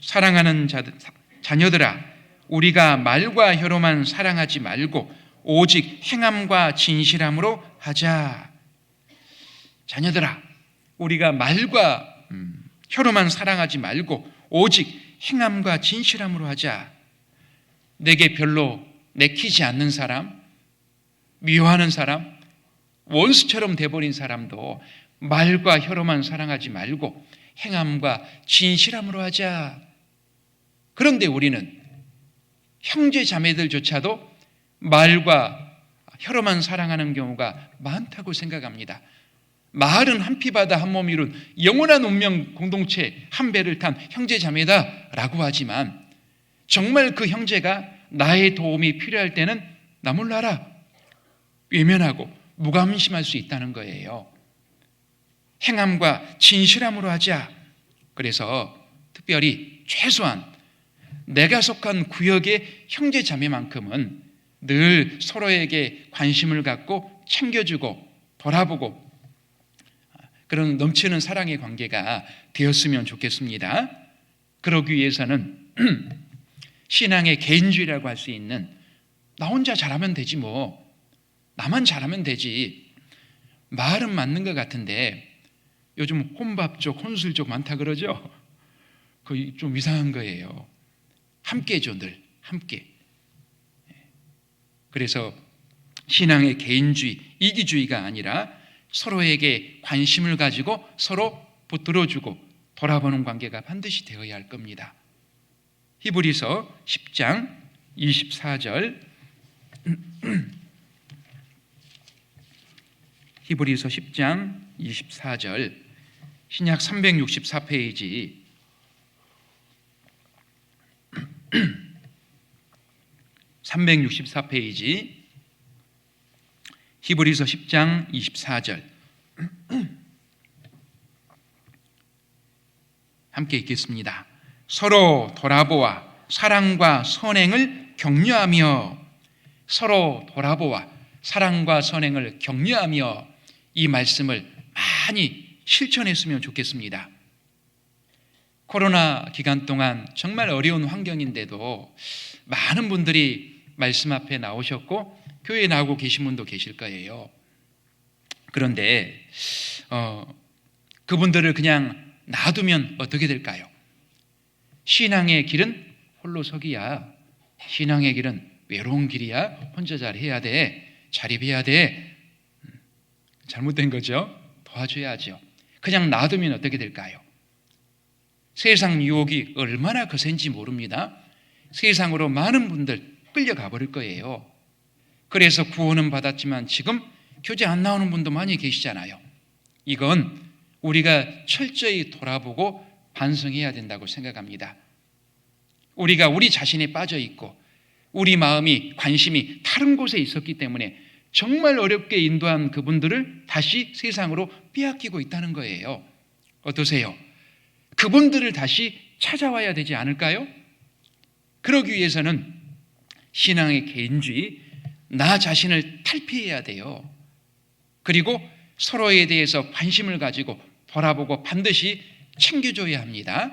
사랑하는 자녀들아, 우리가 말과 혀로만 사랑하지 말고 오직 행함과 진실함으로 하자. 자녀들아, 우리가 말과 혀로만 사랑하지 말고 오직 행함과 진실함으로 하자. 내게 별로 내키지 않는 사람, 미워하는 사람, 원수처럼 돼버린 사람도 말과 혀로만 사랑하지 말고 행함과 진실함으로 하자. 그런데 우리는 형제 자매들조차도 말과 혀로만 사랑하는 경우가 많다고 생각합니다. 말은 한 피바다 한 몸 이룬 영원한 운명 공동체 한 배를 탄 형제 자매다라고 하지만 정말 그 형제가 나의 도움이 필요할 때는 나 몰라라 외면하고 무관심할 수 있다는 거예요. 행함과 진실함으로 하자. 그래서 특별히 최소한 내가 속한 구역의 형제 자매만큼은 늘 서로에게 관심을 갖고 챙겨주고 돌아보고 그런 넘치는 사랑의 관계가 되었으면 좋겠습니다. 그러기 위해서는 신앙의 개인주의라고 할 수 있는 나 혼자 잘하면 되지 뭐, 나만 잘하면 되지, 말은 맞는 것 같은데 요즘 혼밥족 혼술족 많다 그러죠. 그거 좀 이상한 거예요. 함께죠, 늘 함께. 그래서 신앙의 개인주의, 이기주의가 아니라 서로에게 관심을 가지고 서로 붙들어주고 돌아보는 관계가 반드시 되어야 할 겁니다. 히브리서 10장 24절 히브리서 10장 24절 신약 364페이지 364페이지 히브리서 10장 24절 함께 읽겠습니다. 서로 돌아보아 사랑과 선행을 격려하며, 서로 돌아보아 사랑과 선행을 격려하며, 이 말씀을 많이 실천했으면 좋겠습니다. 코로나 기간 동안 정말 어려운 환경인데도 많은 분들이 말씀 앞에 나오셨고 교회에 나오고 계신 분도 계실 거예요. 그런데 그분들을 그냥 놔두면 어떻게 될까요? 신앙의 길은 홀로 서기야. 신앙의 길은 외로운 길이야. 혼자 잘해야 돼. 자립해야 돼. 잘못된 거죠. 도와줘야죠. 그냥 놔두면 어떻게 될까요? 세상 유혹이 얼마나 거센지 모릅니다. 세상으로 많은 분들 끌려가 버릴 거예요. 그래서 구원은 받았지만 지금 교제 안 나오는 분도 많이 계시잖아요. 이건 우리가 철저히 돌아보고 반성해야 된다고 생각합니다. 우리가 우리 자신에 빠져 있고 우리 마음이 관심이 다른 곳에 있었기 때문에 정말 어렵게 인도한 그분들을 다시 세상으로 빼앗기고 있다는 거예요. 어떠세요? 그분들을 다시 찾아와야 되지 않을까요? 그러기 위해서는 신앙의 개인주의, 나 자신을 탈피해야 돼요. 그리고 서로에 대해서 관심을 가지고 돌아보고 반드시 챙겨줘야 합니다.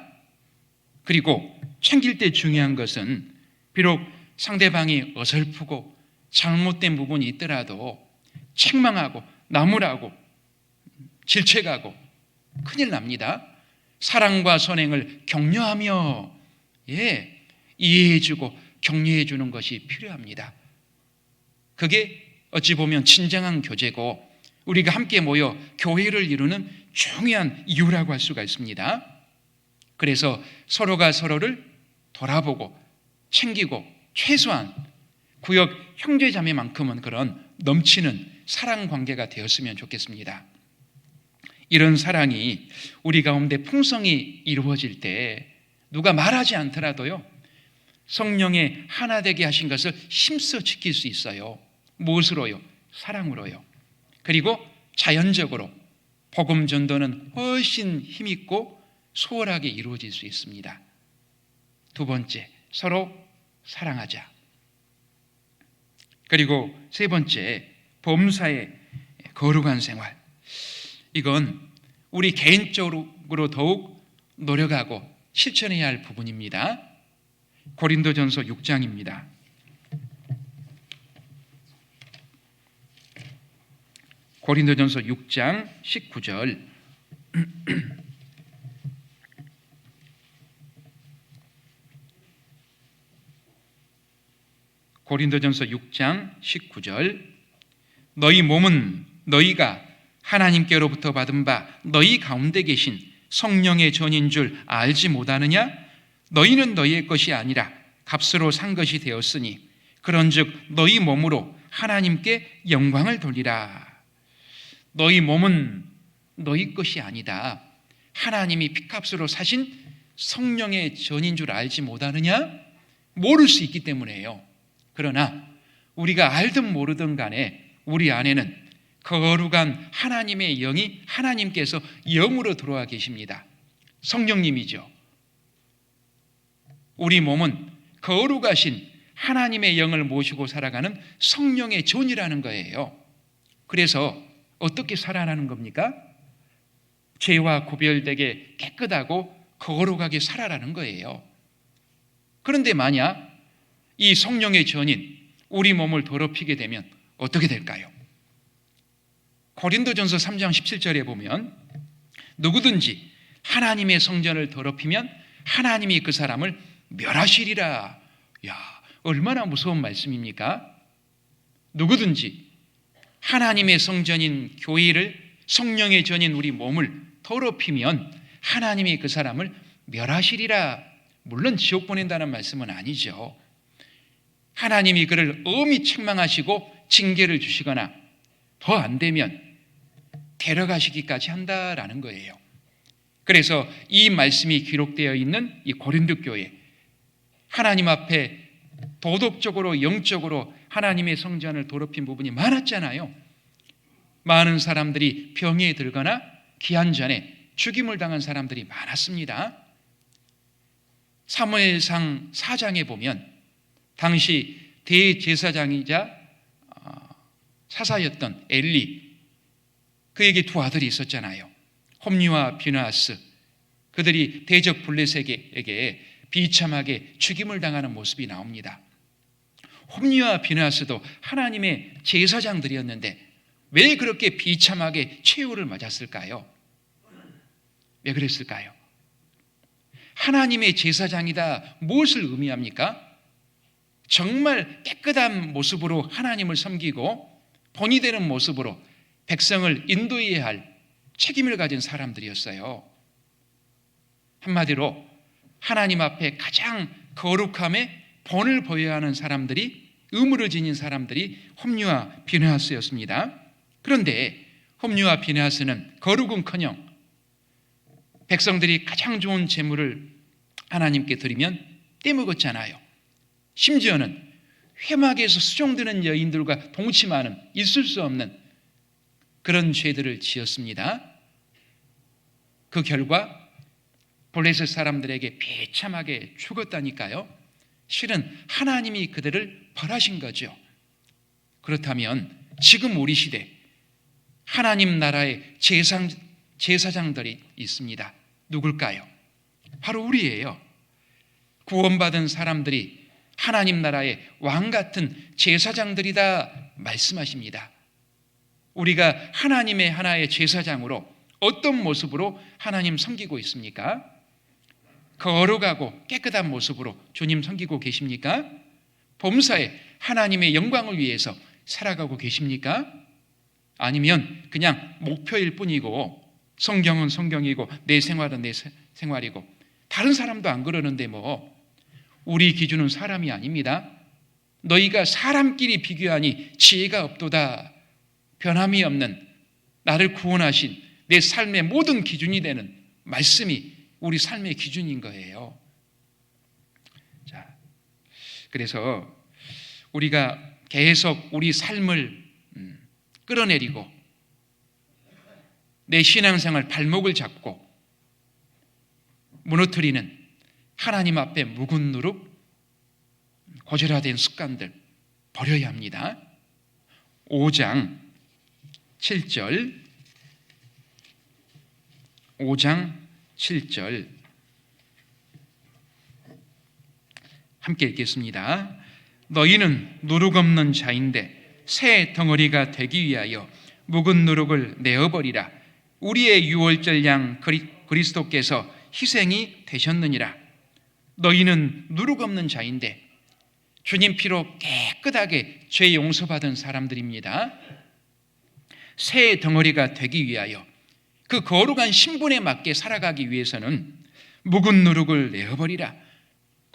그리고 챙길 때 중요한 것은 비록 상대방이 어설프고 잘못된 부분이 있더라도 책망하고 나무라고 질책하고 큰일 납니다. 사랑과 선행을 격려하며 이해해주고 격려해주는 것이 필요합니다. 그게 어찌 보면 진정한 교제고 우리가 함께 모여 교회를 이루는 중요한 이유라고 할 수가 있습니다. 그래서 서로가 서로를 돌아보고 챙기고 최소한 구역 형제자매만큼은 그런 넘치는 사랑 관계가 되었으면 좋겠습니다. 이런 사랑이 우리 가운데 풍성히 이루어질 때 누가 말하지 않더라도요, 성령의 하나 되게 하신 것을 힘써 지킬 수 있어요. 무엇으로요? 사랑으로요. 그리고 자연적으로 복음 전도는 훨씬 힘있고 수월하게 이루어질 수 있습니다. 두 번째, 서로 사랑하자. 그리고 세 번째, 범사의 거룩한 생활. 이건 우리 개인적으로 더욱 노력하고 실천해야 할 부분입니다. 고린도전서 6장입니다. 고린도전서 6장 19절 고린도전서 6장 19절 너희 몸은 너희가 하나님께로부터 받은 바 너희 가운데 계신 성령의 전인 줄 알지 못하느냐? 너희는 너희의 것이 아니라 값으로 산 것이 되었으니 그런즉 너희 몸으로 하나님께 영광을 돌리라. 너희 몸은 너희 것이 아니다. 하나님이 피값으로 사신 성령의 전인 줄 알지 못하느냐? 모를 수 있기 때문에요. 그러나 우리가 알든 모르든 간에 우리 안에는 거룩한 하나님의 영이 하나님께서 영으로 들어와 계십니다. 성령님이죠. 우리 몸은 거룩하신 하나님의 영을 모시고 살아가는 성령의 존이라는 거예요. 그래서 어떻게 살아가는 겁니까? 죄와 구별되게 깨끗하고 거룩하게 살아라는 거예요. 그런데 만약 이 성령의 전인 우리 몸을 더럽히게 되면 어떻게 될까요? 고린도전서 3장 17절에 보면 누구든지 하나님의 성전을 더럽히면 하나님이 그 사람을 멸하시리라. 야, 얼마나 무서운 말씀입니까? 누구든지 하나님의 성전인 교회를, 성령의 전인 우리 몸을 더럽히면 하나님이 그 사람을 멸하시리라. 물론 지옥 보낸다는 말씀은 아니죠. 하나님이 그를 엄히 책망하시고 징계를 주시거나 더 안 되면 데려가시기까지 한다라는 거예요. 그래서 이 말씀이 기록되어 있는 이 고린도 교회, 하나님 앞에 도덕적으로 영적으로 하나님의 성전을 더럽힌 부분이 많았잖아요. 많은 사람들이 병에 들거나 기한 전에 죽임을 당한 사람들이 많았습니다. 사무엘상 4장에 보면 당시 대제사장이자 사사였던 엘리, 그에게 두 아들이 있었잖아요. 홈리와 비느하스. 그들이 대적 블레셋에게 비참하게 죽임을 당하는 모습이 나옵니다. 홈리와 비느하스도 하나님의 제사장들이었는데 왜 그렇게 비참하게 최후를 맞았을까요? 왜 그랬을까요? 하나님의 제사장이다 무엇을 의미합니까? 정말 깨끗한 모습으로 하나님을 섬기고 본이 되는 모습으로 백성을 인도해야 할 책임을 가진 사람들이었어요. 한마디로 하나님 앞에 가장 거룩함에 본을 보여야 하는 사람들이, 의무를 지닌 사람들이 홈리와 비느하스였습니다. 그런데 홈리와 비느하스는 거룩은커녕 백성들이 가장 좋은 제물을 하나님께 드리면 떼먹었잖아요. 심지어는 회막에서 수종드는 여인들과 동침하는, 있을 수 없는 그런 죄들을 지었습니다. 그 결과 블레셋 사람들에게 비참하게 죽었다니까요. 실은 하나님이 그들을 벌하신 거죠. 그렇다면 지금 우리 시대 하나님 나라의 제사장들이 있습니다. 누굴까요? 바로 우리예요. 구원받은 사람들이 하나님 나라의 왕 같은 제사장들이다 말씀하십니다. 우리가 하나님의 하나의 제사장으로 어떤 모습으로 하나님 섬기고 있습니까? 거룩하고 깨끗한 모습으로 주님 섬기고 계십니까? 범사에 하나님의 영광을 위해서 살아가고 계십니까? 아니면 그냥 목표일 뿐이고 성경은 성경이고 내 생활은 내 생활이고 다른 사람도 안 그러는데 뭐 우리 기준은 사람이 아닙니다. 너희가 사람끼리 비교하니 지혜가 없도다. 변함이 없는 나를 구원하신 내 삶의 모든 기준이 되는 말씀이 우리 삶의 기준인 거예요. 자, 그래서 우리가 계속 우리 삶을 끌어내리고 내 신앙생활 발목을 잡고 무너뜨리는 하나님 앞에 묵은 누룩, 고질화된 습관들 버려야 합니다. 5장 7절 5장 7절 함께 읽겠습니다. 너희는 누룩 없는 자인데 새 덩어리가 되기 위하여 묵은 누룩을 내어버리라. 우리의 유월절 양 그리스도께서 희생이 되셨느니라. 너희는 누룩 없는 자인데 주님 피로 깨끗하게 죄 용서받은 사람들입니다. 새 덩어리가 되기 위하여 그 거룩한 신분에 맞게 살아가기 위해서는 묵은 누룩을 내어버리라.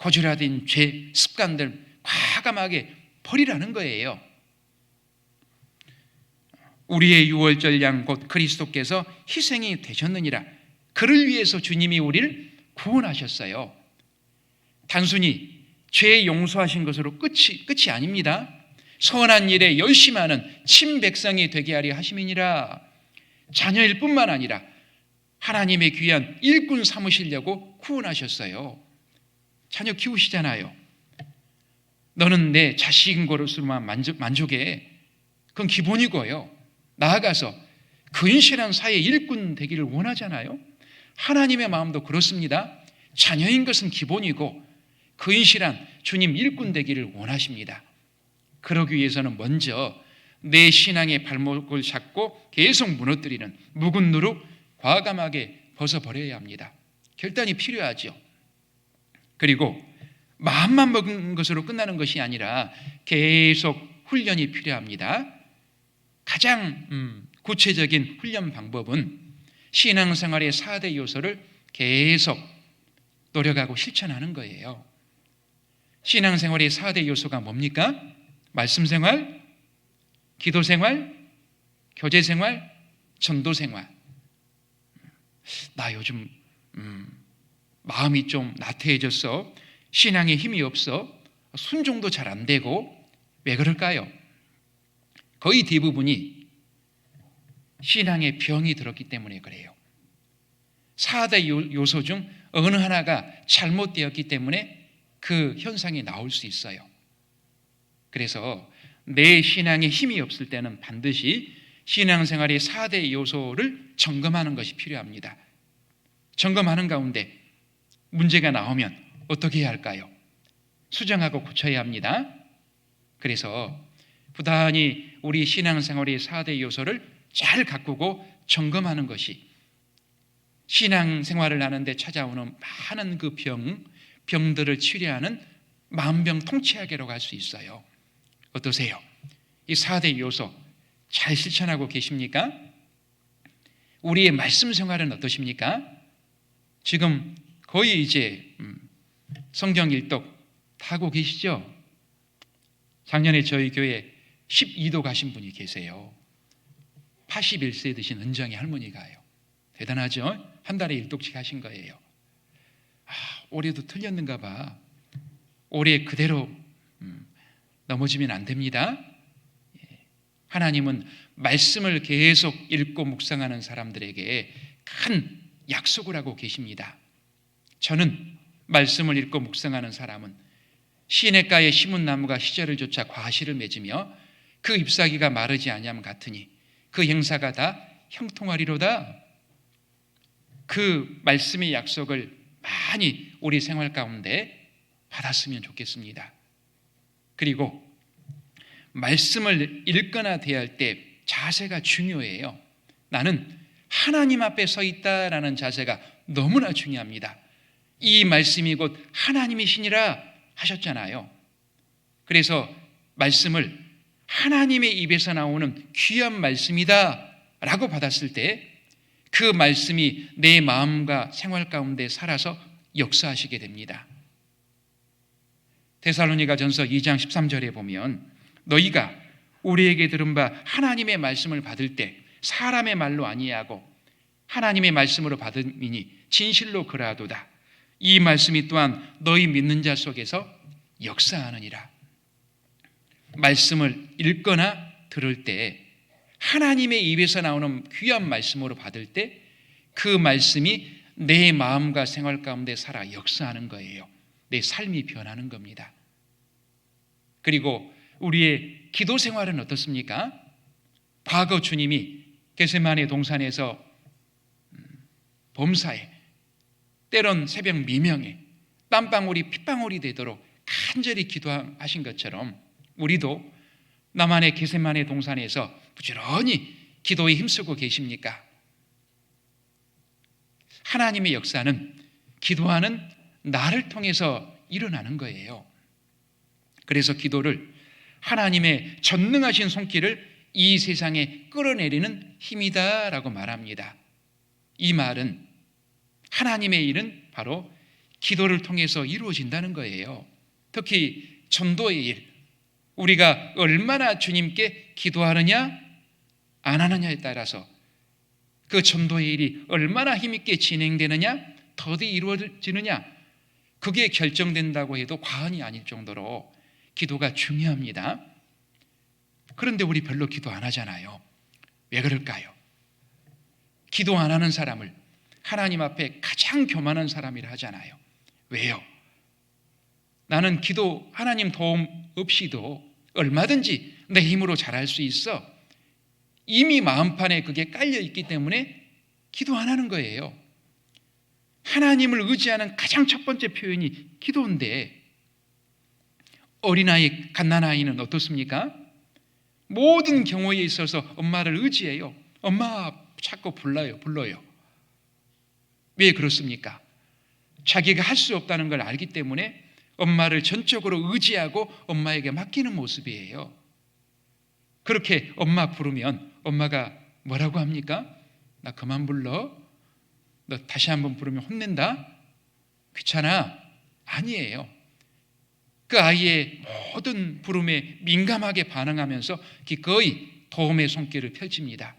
고질화된 죄, 습관들 과감하게 버리라는 거예요. 우리의 유월절 양 곧 그리스도께서 희생이 되셨느니라. 그를 위해서 주님이 우리를 구원하셨어요. 단순히 죄 용서하신 것으로 끝이 아닙니다. 선한 일에 열심하는 친백성이 되게 하려 하심이니라. 자녀일 뿐만 아니라 하나님의 귀한 일꾼 삼으시려고 구원하셨어요. 자녀 키우시잖아요. 너는 내 자식인 것으로만 만족해. 그건 기본이고요. 나아가서 근실한 사회의 일꾼 되기를 원하잖아요. 하나님의 마음도 그렇습니다. 자녀인 것은 기본이고 근실한 주님 일꾼 되기를 원하십니다. 그러기 위해서는 먼저 내 신앙의 발목을 잡고 계속 무너뜨리는 묵은 누룩 과감하게 벗어버려야 합니다. 결단이 필요하죠. 그리고 마음만 먹은 것으로 끝나는 것이 아니라 계속 훈련이 필요합니다. 가장 구체적인 훈련 방법은 신앙생활의 4대 요소를 계속 노력하고 실천하는 거예요. 신앙생활의 4대 요소가 뭡니까? 말씀생활, 기도생활, 교제생활, 전도생활. 나 요즘 마음이 좀 나태해졌어. 신앙에 힘이 없어. 순종도 잘 안 되고. 왜 그럴까요? 거의 대부분이 신앙에 병이 들었기 때문에 그래요. 4대 요소 중 어느 하나가 잘못되었기 때문에 그 현상이 나올 수 있어요. 그래서 내 신앙에 힘이 없을 때는 반드시 신앙생활의 4대 요소를 점검하는 것이 필요합니다. 점검하는 가운데 문제가 나오면 어떻게 해야 할까요? 수정하고 고쳐야 합니다. 그래서 부단히 우리 신앙생활의 4대 요소를 잘 가꾸고 점검하는 것이 신앙생활을 하는데 찾아오는 많은 그 병들을 치료하는 만병통치약이라고 할 수 있어요. 어떠세요? 이 4대 요소 잘 실천하고 계십니까? 우리의 말씀 생활은 어떠십니까? 지금 거의 이제 성경 일독 다 하고 계시죠? 작년에 저희 교회 12도 가신 분이 계세요. 81세 드신 은정이 할머니가요. 대단하죠? 한 달에 일독씩 하신 거예요. 올해도 틀렸는가 봐. 올해 그대로 넘어지면 안 됩니다. 하나님은 말씀을 계속 읽고 묵상하는 사람들에게 큰 약속을 하고 계십니다. 저는 말씀을 읽고 묵상하는 사람은 시냇가에 심은 나무가 시절을 쫓아 과실을 맺으며 그 잎사귀가 마르지 아니함 같으니 그 행사가 다 형통하리로다. 그 말씀의 약속을 많이 우리 생활 가운데 받았으면 좋겠습니다. 그리고 말씀을 읽거나 대할 때 자세가 중요해요. 나는 하나님 앞에 서 있다라는 자세가 너무나 중요합니다. 이 말씀이 곧 하나님이시니라 하셨잖아요. 그래서 말씀을 하나님의 입에서 나오는 귀한 말씀이다 라고 받았을 때 그 말씀이 내 마음과 생활 가운데 살아서 역사하시게 됩니다. 데살로니가전서 2장 13절에 보면 너희가 우리에게 들은 바 하나님의 말씀을 받을 때 사람의 말로 아니하고 하나님의 말씀으로 받음이니 진실로 그러하도다. 이 말씀이 또한 너희 믿는 자 속에서 역사하느니라. 말씀을 읽거나 들을 때 하나님의 입에서 나오는 귀한 말씀으로 받을 때 그 말씀이 내 마음과 생활 가운데 살아 역사하는 거예요. 내 삶이 변하는 겁니다. 그리고 우리의 기도 생활은 어떻습니까? 과거 주님이 겟세마네 동산에서 범사에 때론 새벽 미명에 땀방울이 핏방울이 되도록 간절히 기도하신 것처럼 우리도 나만의 겟세마네 동산에서 부지런히 기도에 힘쓰고 계십니까? 하나님의 역사는 기도하는 나를 통해서 일어나는 거예요. 그래서 기도를 하나님의 전능하신 손길을 이 세상에 끌어내리는 힘이다라고 말합니다. 이 말은 하나님의 일은 바로 기도를 통해서 이루어진다는 거예요. 특히 전도의 일, 우리가 얼마나 주님께 기도하느냐 안 하느냐에 따라서 그 전도의 일이 얼마나 힘있게 진행되느냐, 더디 이루어지느냐, 그게 결정된다고 해도 과언이 아닐 정도로 기도가 중요합니다. 그런데 우리 별로 기도 안 하잖아요. 왜 그럴까요? 기도 안 하는 사람을 하나님 앞에 가장 교만한 사람이라 하잖아요. 왜요? 나는 기도 하나님 도움 없이도 얼마든지 내 힘으로 잘할 수 있어. 이미 마음판에 그게 깔려 있기 때문에 기도 안 하는 거예요. 하나님을 의지하는 가장 첫 번째 표현이 기도인데, 어린아이, 갓난아이는 어떻습니까? 모든 경우에 있어서 엄마를 의지해요. 엄마 자꾸 불러요. 왜 그렇습니까? 자기가 할 수 없다는 걸 알기 때문에 엄마를 전적으로 의지하고 엄마에게 맡기는 모습이에요. 그렇게 엄마 부르면 엄마가 뭐라고 합니까? 나 그만 불러? 너 다시 한번 부르면 혼낸다? 귀찮아? 아니에요. 그 아이의 모든 부름에 민감하게 반응하면서 기꺼이 도움의 손길을 펼칩니다.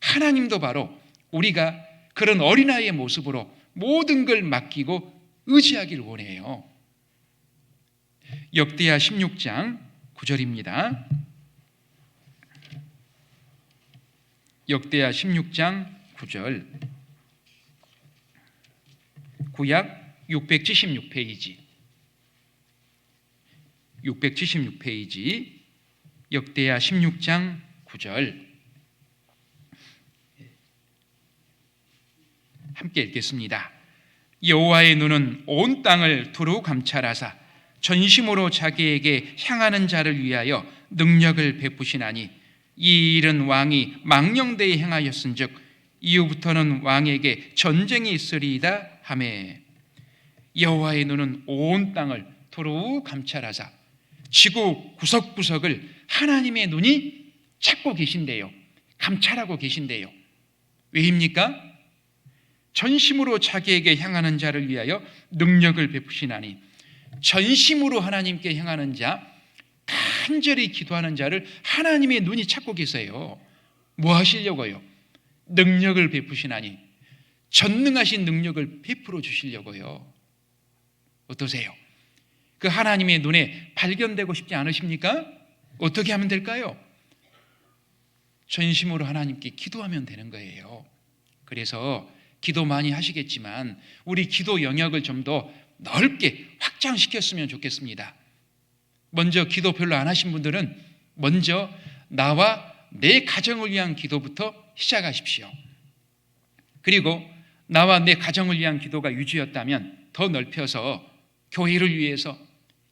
하나님도 바로 우리가 그런 어린아이의 모습으로 모든 걸 맡기고 의지하기를 원해요. 역대하 16장 9절입니다. 역대하 16장 9절, 구약 676페이지, 역대하 16장 9절 함께 읽겠습니다. 여호와의 눈은 온 땅을 두루 감찰하사 전심으로 자기에게 향하는 자를 위하여 능력을 베푸시나니 이 일은 왕이 망령되이 행하였은즉 이후부터는 왕에게 전쟁이 있으리이다 하매. 여호와의 눈은 온 땅을 두루 감찰하사, 지구 구석구석을 하나님의 눈이 찾고 계신대요. 감찰하고 계신대요. 왜입니까? 전심으로 자기에게 향하는 자를 위하여 능력을 베푸시나니, 전심으로 하나님께 향하는 자, 간절히 기도하는 자를 하나님의 눈이 찾고 계세요. 뭐 하시려고요? 능력을 베푸시나니, 전능하신 능력을 베풀어 주시려고요. 어떠세요? 그 하나님의 눈에 발견되고 싶지 않으십니까? 어떻게 하면 될까요? 전심으로 하나님께 기도하면 되는 거예요. 그래서 기도 많이 하시겠지만 우리 기도 영역을 좀 더 넓게 확장시켰으면 좋겠습니다. 먼저 기도 별로 안 하신 분들은 먼저 나와 내 가정을 위한 기도부터 시작하십시오. 그리고 나와 내 가정을 위한 기도가 유지였다면 더 넓혀서 교회를 위해서,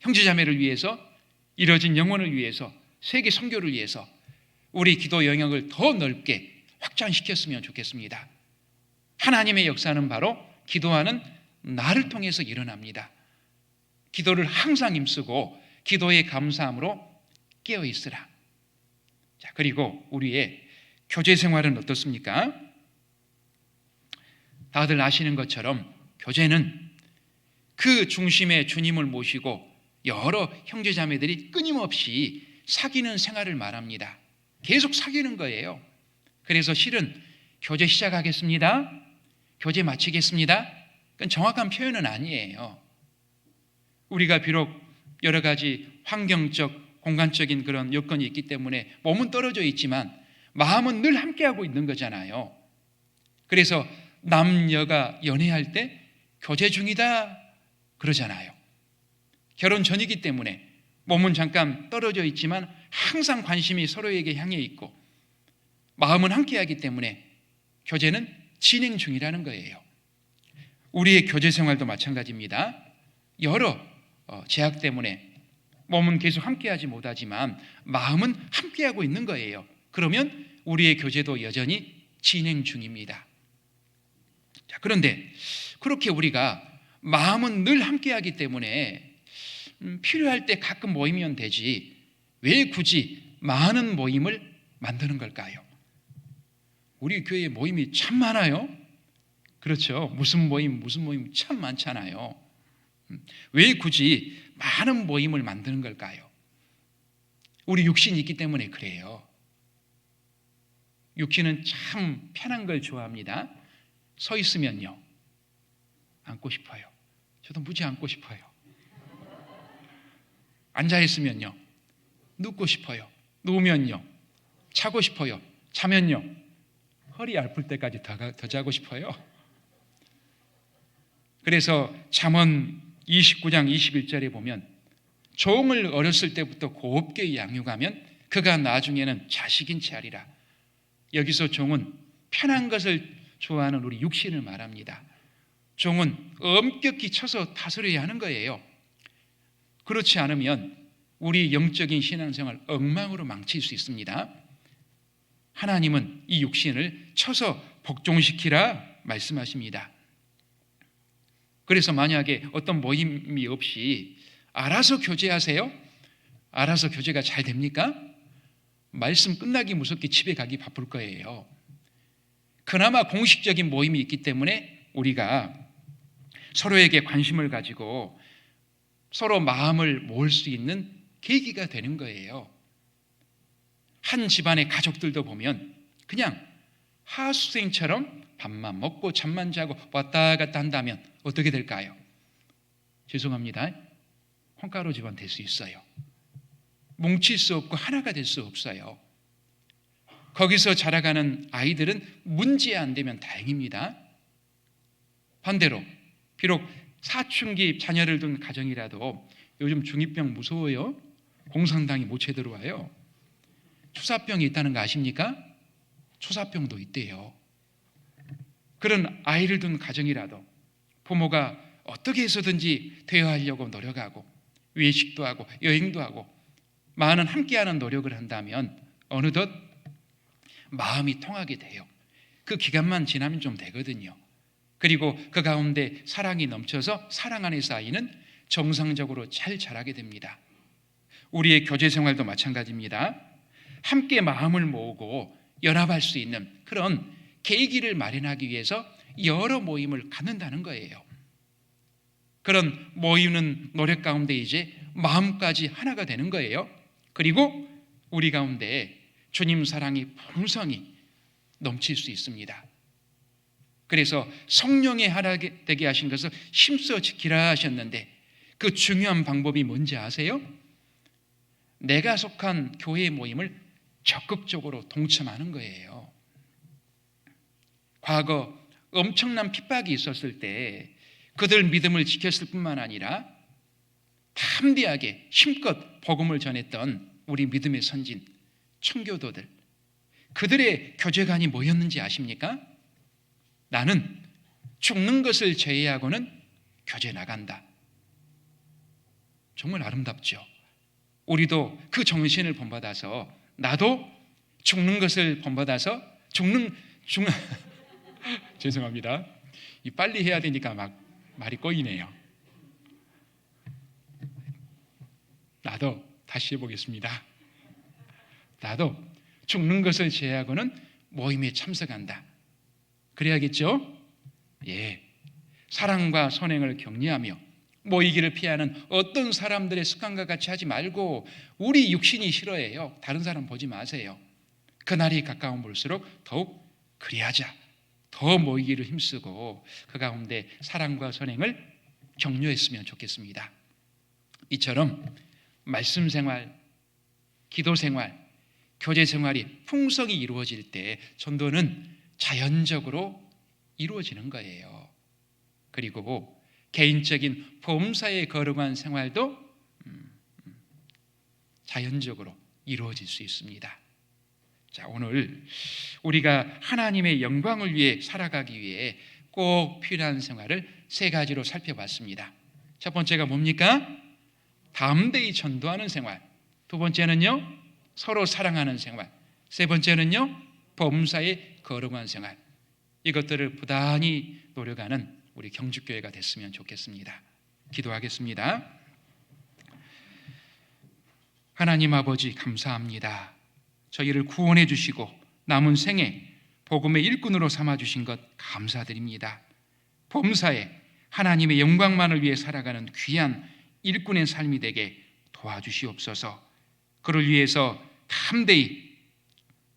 형제자매를 위해서, 이뤄진 영혼을 위해서, 세계 선교를 위해서 우리 기도 영역을 더 넓게 확장시켰으면 좋겠습니다. 하나님의 역사는 바로 기도하는 나를 통해서 일어납니다. 기도를 항상 힘쓰고 기도의 감사함으로 깨어있으라. 자, 그리고 우리의 교제 생활은 어떻습니까? 다들 아시는 것처럼 교제는 그 중심에 주님을 모시고 여러 형제자매들이 끊임없이 사귀는 생활을 말합니다. 계속 사귀는 거예요. 그래서 실은 교제 시작하겠습니다, 교제 마치겠습니다, 그건 정확한 표현은 아니에요. 우리가 비록 여러 가지 환경적, 공간적인 그런 여건이 있기 때문에 몸은 떨어져 있지만 마음은 늘 함께하고 있는 거잖아요. 그래서 남녀가 연애할 때 교제 중이다 그러잖아요. 결혼 전이기 때문에 몸은 잠깐 떨어져 있지만 항상 관심이 서로에게 향해 있고 마음은 함께하기 때문에 교제는 진행 중이라는 거예요. 우리의 교제 생활도 마찬가지입니다. 여러 제약 때문에 몸은 계속 함께하지 못하지만 마음은 함께하고 있는 거예요. 그러면 우리의 교제도 여전히 진행 중입니다. 자, 그런데 그렇게 우리가 마음은 늘 함께하기 때문에 필요할 때 가끔 모이면 되지 왜 굳이 많은 모임을 만드는 걸까요? 우리 교회에 모임이 참 많아요. 그렇죠. 무슨 모임 참 많잖아요. 왜 굳이 많은 모임을 만드는 걸까요? 우리 육신이 있기 때문에 그래요. 육신은 참 편한 걸 좋아합니다. 서 있으면요, 앉고 싶어요. 저도 무지 앉고 싶어요. 앉아 있으면요, 눕고 싶어요. 누우면요, 자고 싶어요. 자면요, 허리 아플 때까지 더 자고 싶어요. 그래서 잠언 29장 21절에 보면 종을 어렸을 때부터 곱게 양육하면 그가 나중에는 자식인 채 하리라. 여기서 종은 편한 것을 좋아하는 우리 육신을 말합니다. 종은 엄격히 쳐서 다스려야 하는 거예요. 그렇지 않으면 우리 영적인 신앙생활 엉망으로 망칠 수 있습니다. 하나님은 이 육신을 쳐서 복종시키라 말씀하십니다. 그래서 만약에 어떤 모임이 없이 알아서 교제하세요? 알아서 교제가 잘 됩니까? 말씀 끝나기 무섭게 집에 가기 바쁠 거예요. 그나마 공식적인 모임이 있기 때문에 우리가 서로에게 관심을 가지고 서로 마음을 모을 수 있는 계기가 되는 거예요. 한 집안의 가족들도 보면 그냥 하수생처럼 밥만 먹고 잠만 자고 왔다 갔다 한다면 어떻게 될까요? 죄송합니다. 콩가루 집안 될 수 있어요. 뭉칠 수 없고 하나가 될 수 없어요. 거기서 자라가는 아이들은 문제 안 되면 다행입니다. 반대로 비록 사춘기 자녀를 둔 가정이라도 요즘 중2병 무서워요. 공산당이 모체 들어와요. 초사병이 있다는 거 아십니까? 초사병도 있대요. 그런 아이를 둔 가정이라도 부모가 어떻게 해서든지 대화하려고 노력하고 외식도 하고 여행도 하고 많은 함께하는 노력을 한다면 어느덧 마음이 통하게 돼요. 그 기간만 지나면 좀 되거든요. 그리고 그 가운데 사랑이 넘쳐서 사랑 안에서 아이는 정상적으로 잘 자라게 됩니다. 우리의 교제 생활도 마찬가지입니다. 함께 마음을 모으고 연합할 수 있는 그런 계기를 마련하기 위해서 여러 모임을 갖는다는 거예요. 그런 모이는 노력 가운데 이제 마음까지 하나가 되는 거예요. 그리고 우리 가운데 주님 사랑이 풍성히 넘칠 수 있습니다. 그래서 성령의 하나 되게 하신 것을 힘써 지키라 하셨는데 그 중요한 방법이 뭔지 아세요? 내가 속한 교회 모임을 적극적으로 동참하는 거예요. 과거 엄청난 핍박이 있었을 때 그들 믿음을 지켰을 뿐만 아니라 담대하게 힘껏 복음을 전했던 우리 믿음의 선진 청교도들, 그들의 교제관이 뭐였는지 아십니까? 나는 죽는 것을 제외하고는 교제 나간다. 정말 아름답죠. 우리도 그 정신을 본받아서 나도 죽는 것을 본받아서 죄송합니다. 빨리 해야 되니까 막 말이 꼬이네요. 나도 다시 해보겠습니다. 나도 죽는 것을 제외하고는 모임에 참석한다. 그래야겠죠? 예. 사랑과 선행을 격려하며 모이기를 피하는 어떤 사람들의 습관과 같이 하지 말고 우리 육신이 싫어해요. 다른 사람 보지 마세요. 그날이 가까운 볼수록 더욱 그리하자. 더 모이기를 힘쓰고 그 가운데 사랑과 선행을 격려했으면 좋겠습니다. 이처럼 말씀 생활, 기도 생활, 교제 생활이 풍성히 이루어질 때 전도는 자연적으로 이루어지는 거예요. 그리고 개인적인 범사에 거룩한 생활도 자연적으로 이루어질 수 있습니다. 자, 오늘 우리가 하나님의 영광을 위해 살아가기 위해 꼭 필요한 생활을 세 가지로 살펴봤습니다. 첫 번째가 뭡니까? 담대히 전도하는 생활. 두 번째는요, 서로 사랑하는 생활. 세 번째는요, 범사에 거룩한 생활. 이것들을 부단히 노력하는 우리 경주교회가 됐으면 좋겠습니다. 기도하겠습니다. 하나님 아버지 감사합니다. 저희를 구원해 주시고 남은 생에 복음의 일꾼으로 삼아 주신 것 감사드립니다. 범사에 하나님의 영광만을 위해 살아가는 귀한 일꾼의 삶이 되게 도와주시옵소서. 그를 위해서 담대히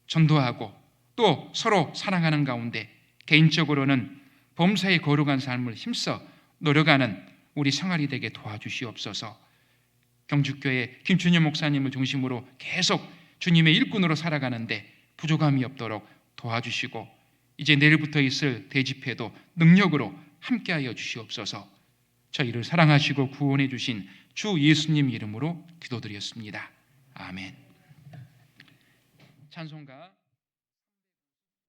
전도하고 또 서로 사랑하는 가운데 개인적으로는 범사의 거룩한 삶을 힘써 노력하는 우리 생활이 되게 도와주시옵소서. 경주교회 김춘현 목사님을 중심으로 계속 주님의 일꾼으로 살아가는데 부족함이 없도록 도와주시고 이제 내일부터 있을 대집회도 능력으로 함께하여 주시옵소서. 저희를 사랑하시고 구원해 주신 주 예수님 이름으로 기도드렸습니다. 아멘. 찬송가